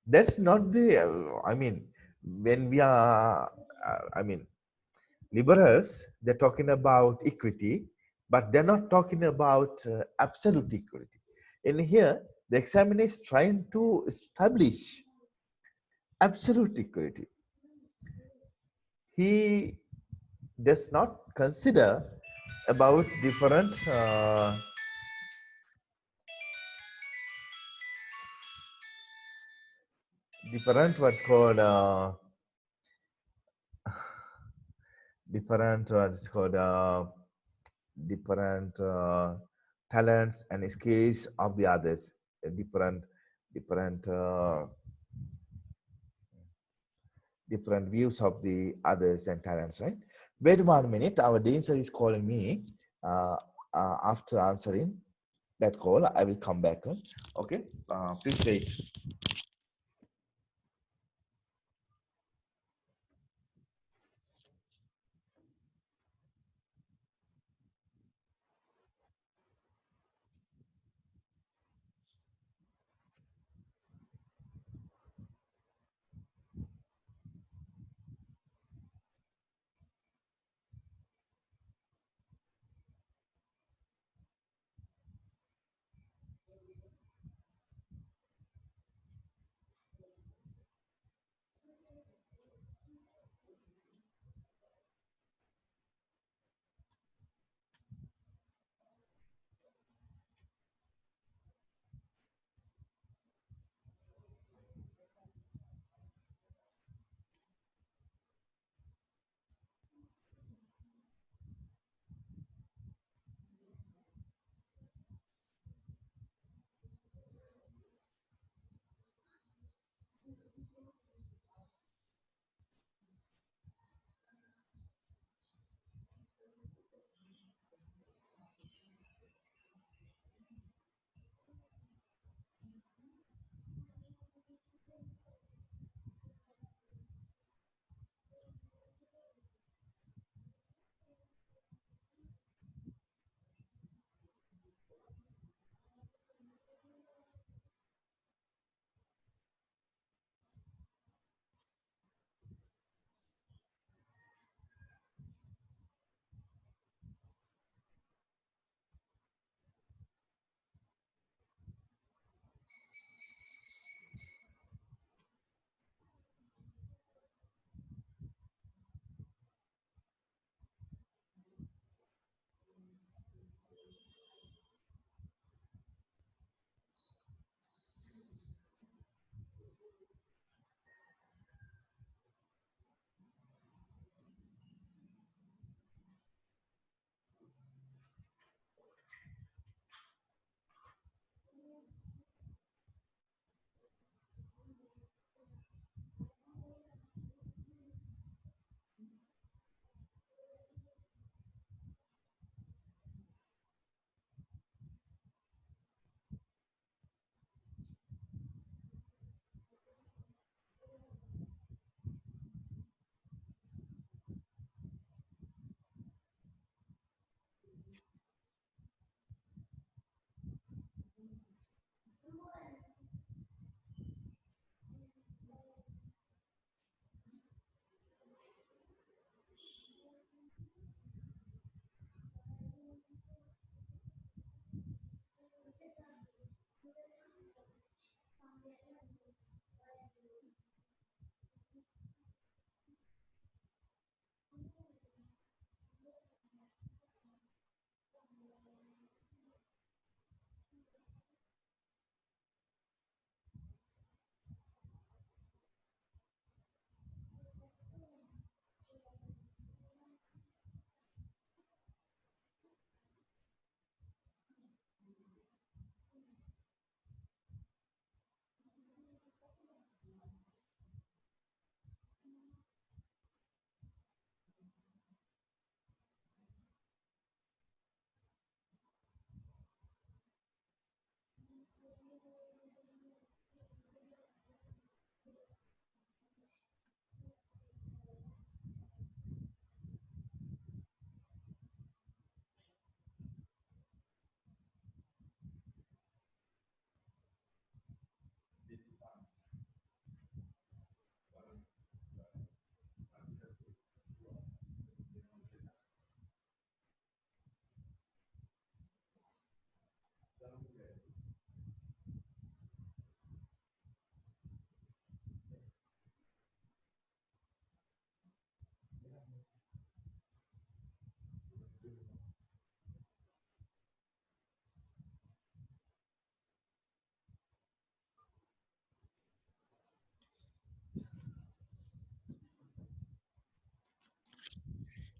[SPEAKER 1] That's not the. I mean, when we are, I mean, liberals, they're talking about equity, but they're not talking about absolute equality. In here, the examiner is trying to establish absolute equality. He does not consider about different what's called different what's called different talents and skills of the others, different different views of the others and talents, right? Wait 1 minute, our dancer is calling me. After answering that call, I will come back. Okay, please wait.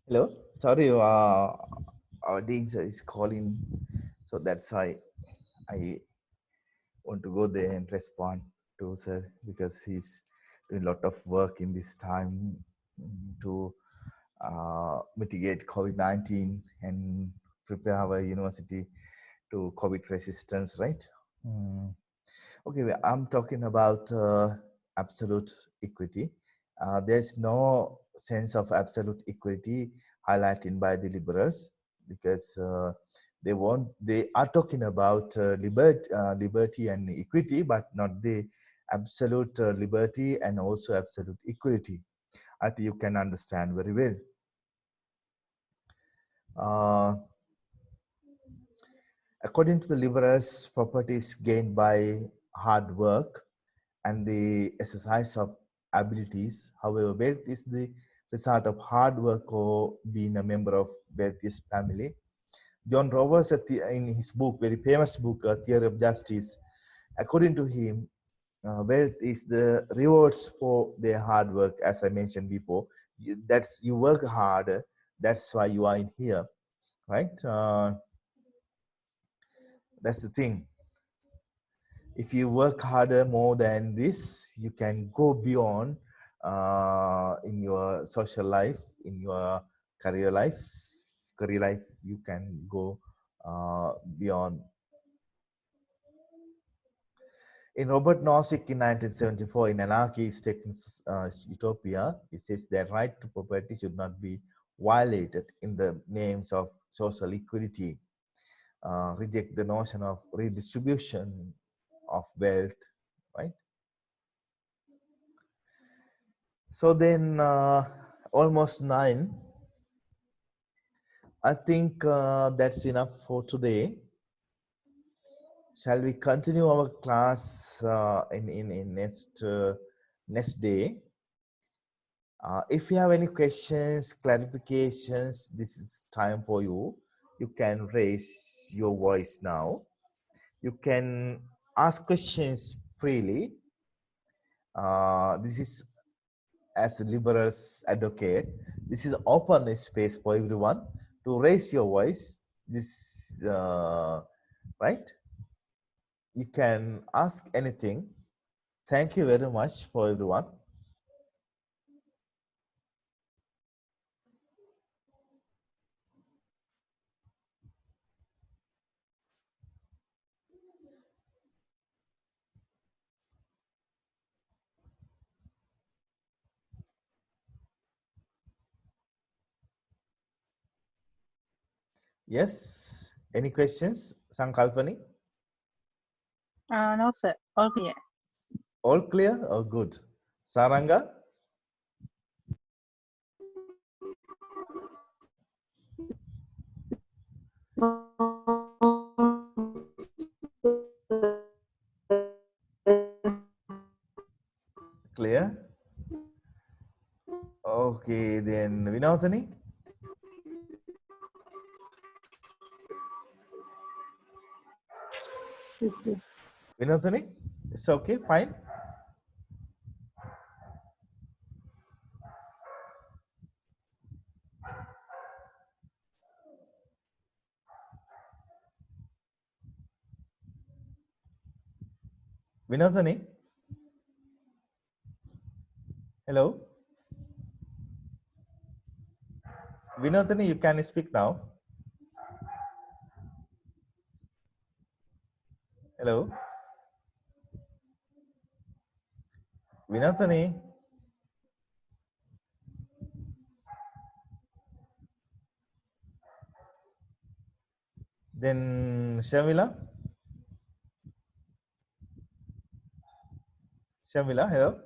[SPEAKER 1] Hello. Sorry, our Dean is calling, so that's why I want to go there and respond to sir because he's doing a lot of work in this time to mitigate COVID-19 and prepare our university to COVID resistance, right? Mm. Okay, I'm talking about absolute equity. There's no sense of absolute equity highlighted by the liberals because they are talking about liberty and equity, but not the absolute liberty and also absolute equality. I think you can understand very well. Uh, According to the liberals, property is gained by hard work and the exercise of abilities. However, wealth is the result of hard work or being a member of wealthiest family. John Rawls, in his book, very famous book, Theory of Justice, according to him, wealth is the rewards for their hard work, as I mentioned before. You work harder, that's why you are in here, right? That's the thing. If you work harder more than this, you can go beyond in your social life, in your career life. Career life, you can go beyond. In Robert Nozick in 1974, in Anarchy, State Utopia, he says that right to property should not be violated in the names of social equality. Reject the notion of redistribution of wealth, right? So then, almost 9. I think that's enough for today. Shall we continue our class in next day? If you have any questions, clarifications, this is time for you. You can raise your voice now. You can ask questions freely. This is as a liberals advocate, this is open space for everyone to raise your voice. This right? You can ask anything. Thank you very much for everyone. Yes. Any questions, Sankalpani?
[SPEAKER 2] No, sir. All clear.
[SPEAKER 1] All clear? Oh, good. Saranga? Clear? Okay, then Vinodani?
[SPEAKER 3] Yes, sir.
[SPEAKER 1] Vinodani? It's okay, fine. Vinodani? Hello? Vinodani, you can speak now. Hello? Vinodani? Then Shamila? Shamila, hello?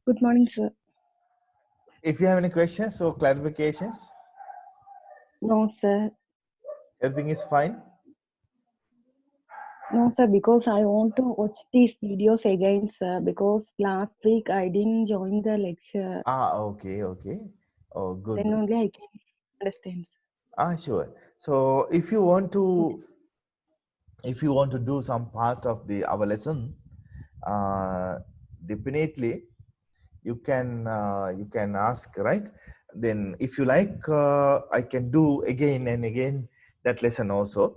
[SPEAKER 3] Good morning, sir.
[SPEAKER 1] If you have any questions or clarifications,
[SPEAKER 3] No, sir.
[SPEAKER 1] everything is fine.
[SPEAKER 3] No, sir, because I want to watch these videos again, sir, because last week I didn't join the lecture.
[SPEAKER 1] Okay, okay. Oh, good,
[SPEAKER 3] Then
[SPEAKER 1] good.
[SPEAKER 3] only I can understand.
[SPEAKER 1] Sure. So if you want to do some part of the our lesson, definitely you can ask, right? then if you like, I can do again and again that lesson also.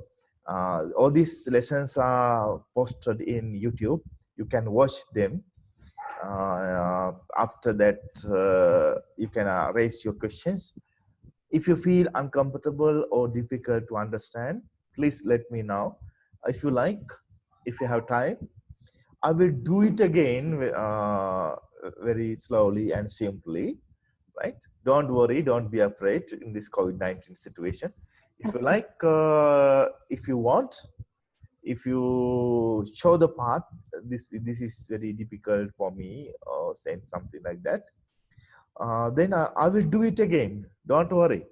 [SPEAKER 1] All these lessons are posted in YouTube. You can watch them. After that, you can raise your questions. If you feel uncomfortable or difficult to understand, please let me know. If you like, if you have time, I will do it again very slowly and simply, right? Don't worry, don't be afraid in this COVID-19 situation. If you like, if you want, if you show the path, this is very difficult for me, or saying something like that, then I will do it again. Don't worry.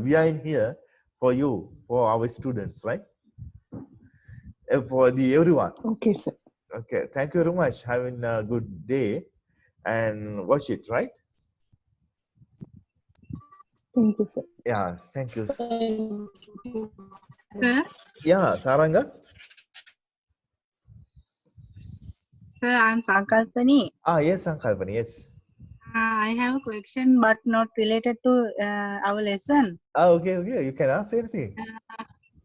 [SPEAKER 1] We are in here for you, for our students, right? For the everyone.
[SPEAKER 3] Okay, sir.
[SPEAKER 1] Okay, thank you very much. Having a good day and watch it, right?
[SPEAKER 3] Thank you, sir.
[SPEAKER 1] Yeah, thank you.
[SPEAKER 2] Sir,
[SPEAKER 1] Yeah, Saranga.
[SPEAKER 2] sir, I'm Sankalpani.
[SPEAKER 1] Yes, Sankalpani, yes.
[SPEAKER 2] I have a question, but not related to our lesson.
[SPEAKER 1] Okay, okay, you can ask anything.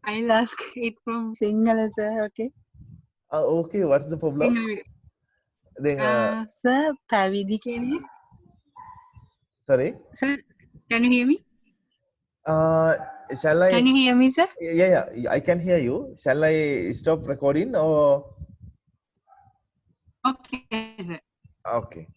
[SPEAKER 2] I'll ask it from Sinhala, sir. Okay.
[SPEAKER 1] Okay, what's the problem? Then,
[SPEAKER 2] Sir, Pavidi, can you?
[SPEAKER 1] sorry.
[SPEAKER 2] Sir, can you hear me?
[SPEAKER 1] Shall I?
[SPEAKER 2] Can you hear me, sir?
[SPEAKER 1] Yeah, I can hear you. Shall I stop recording or?
[SPEAKER 2] Okay, sir.
[SPEAKER 1] Okay.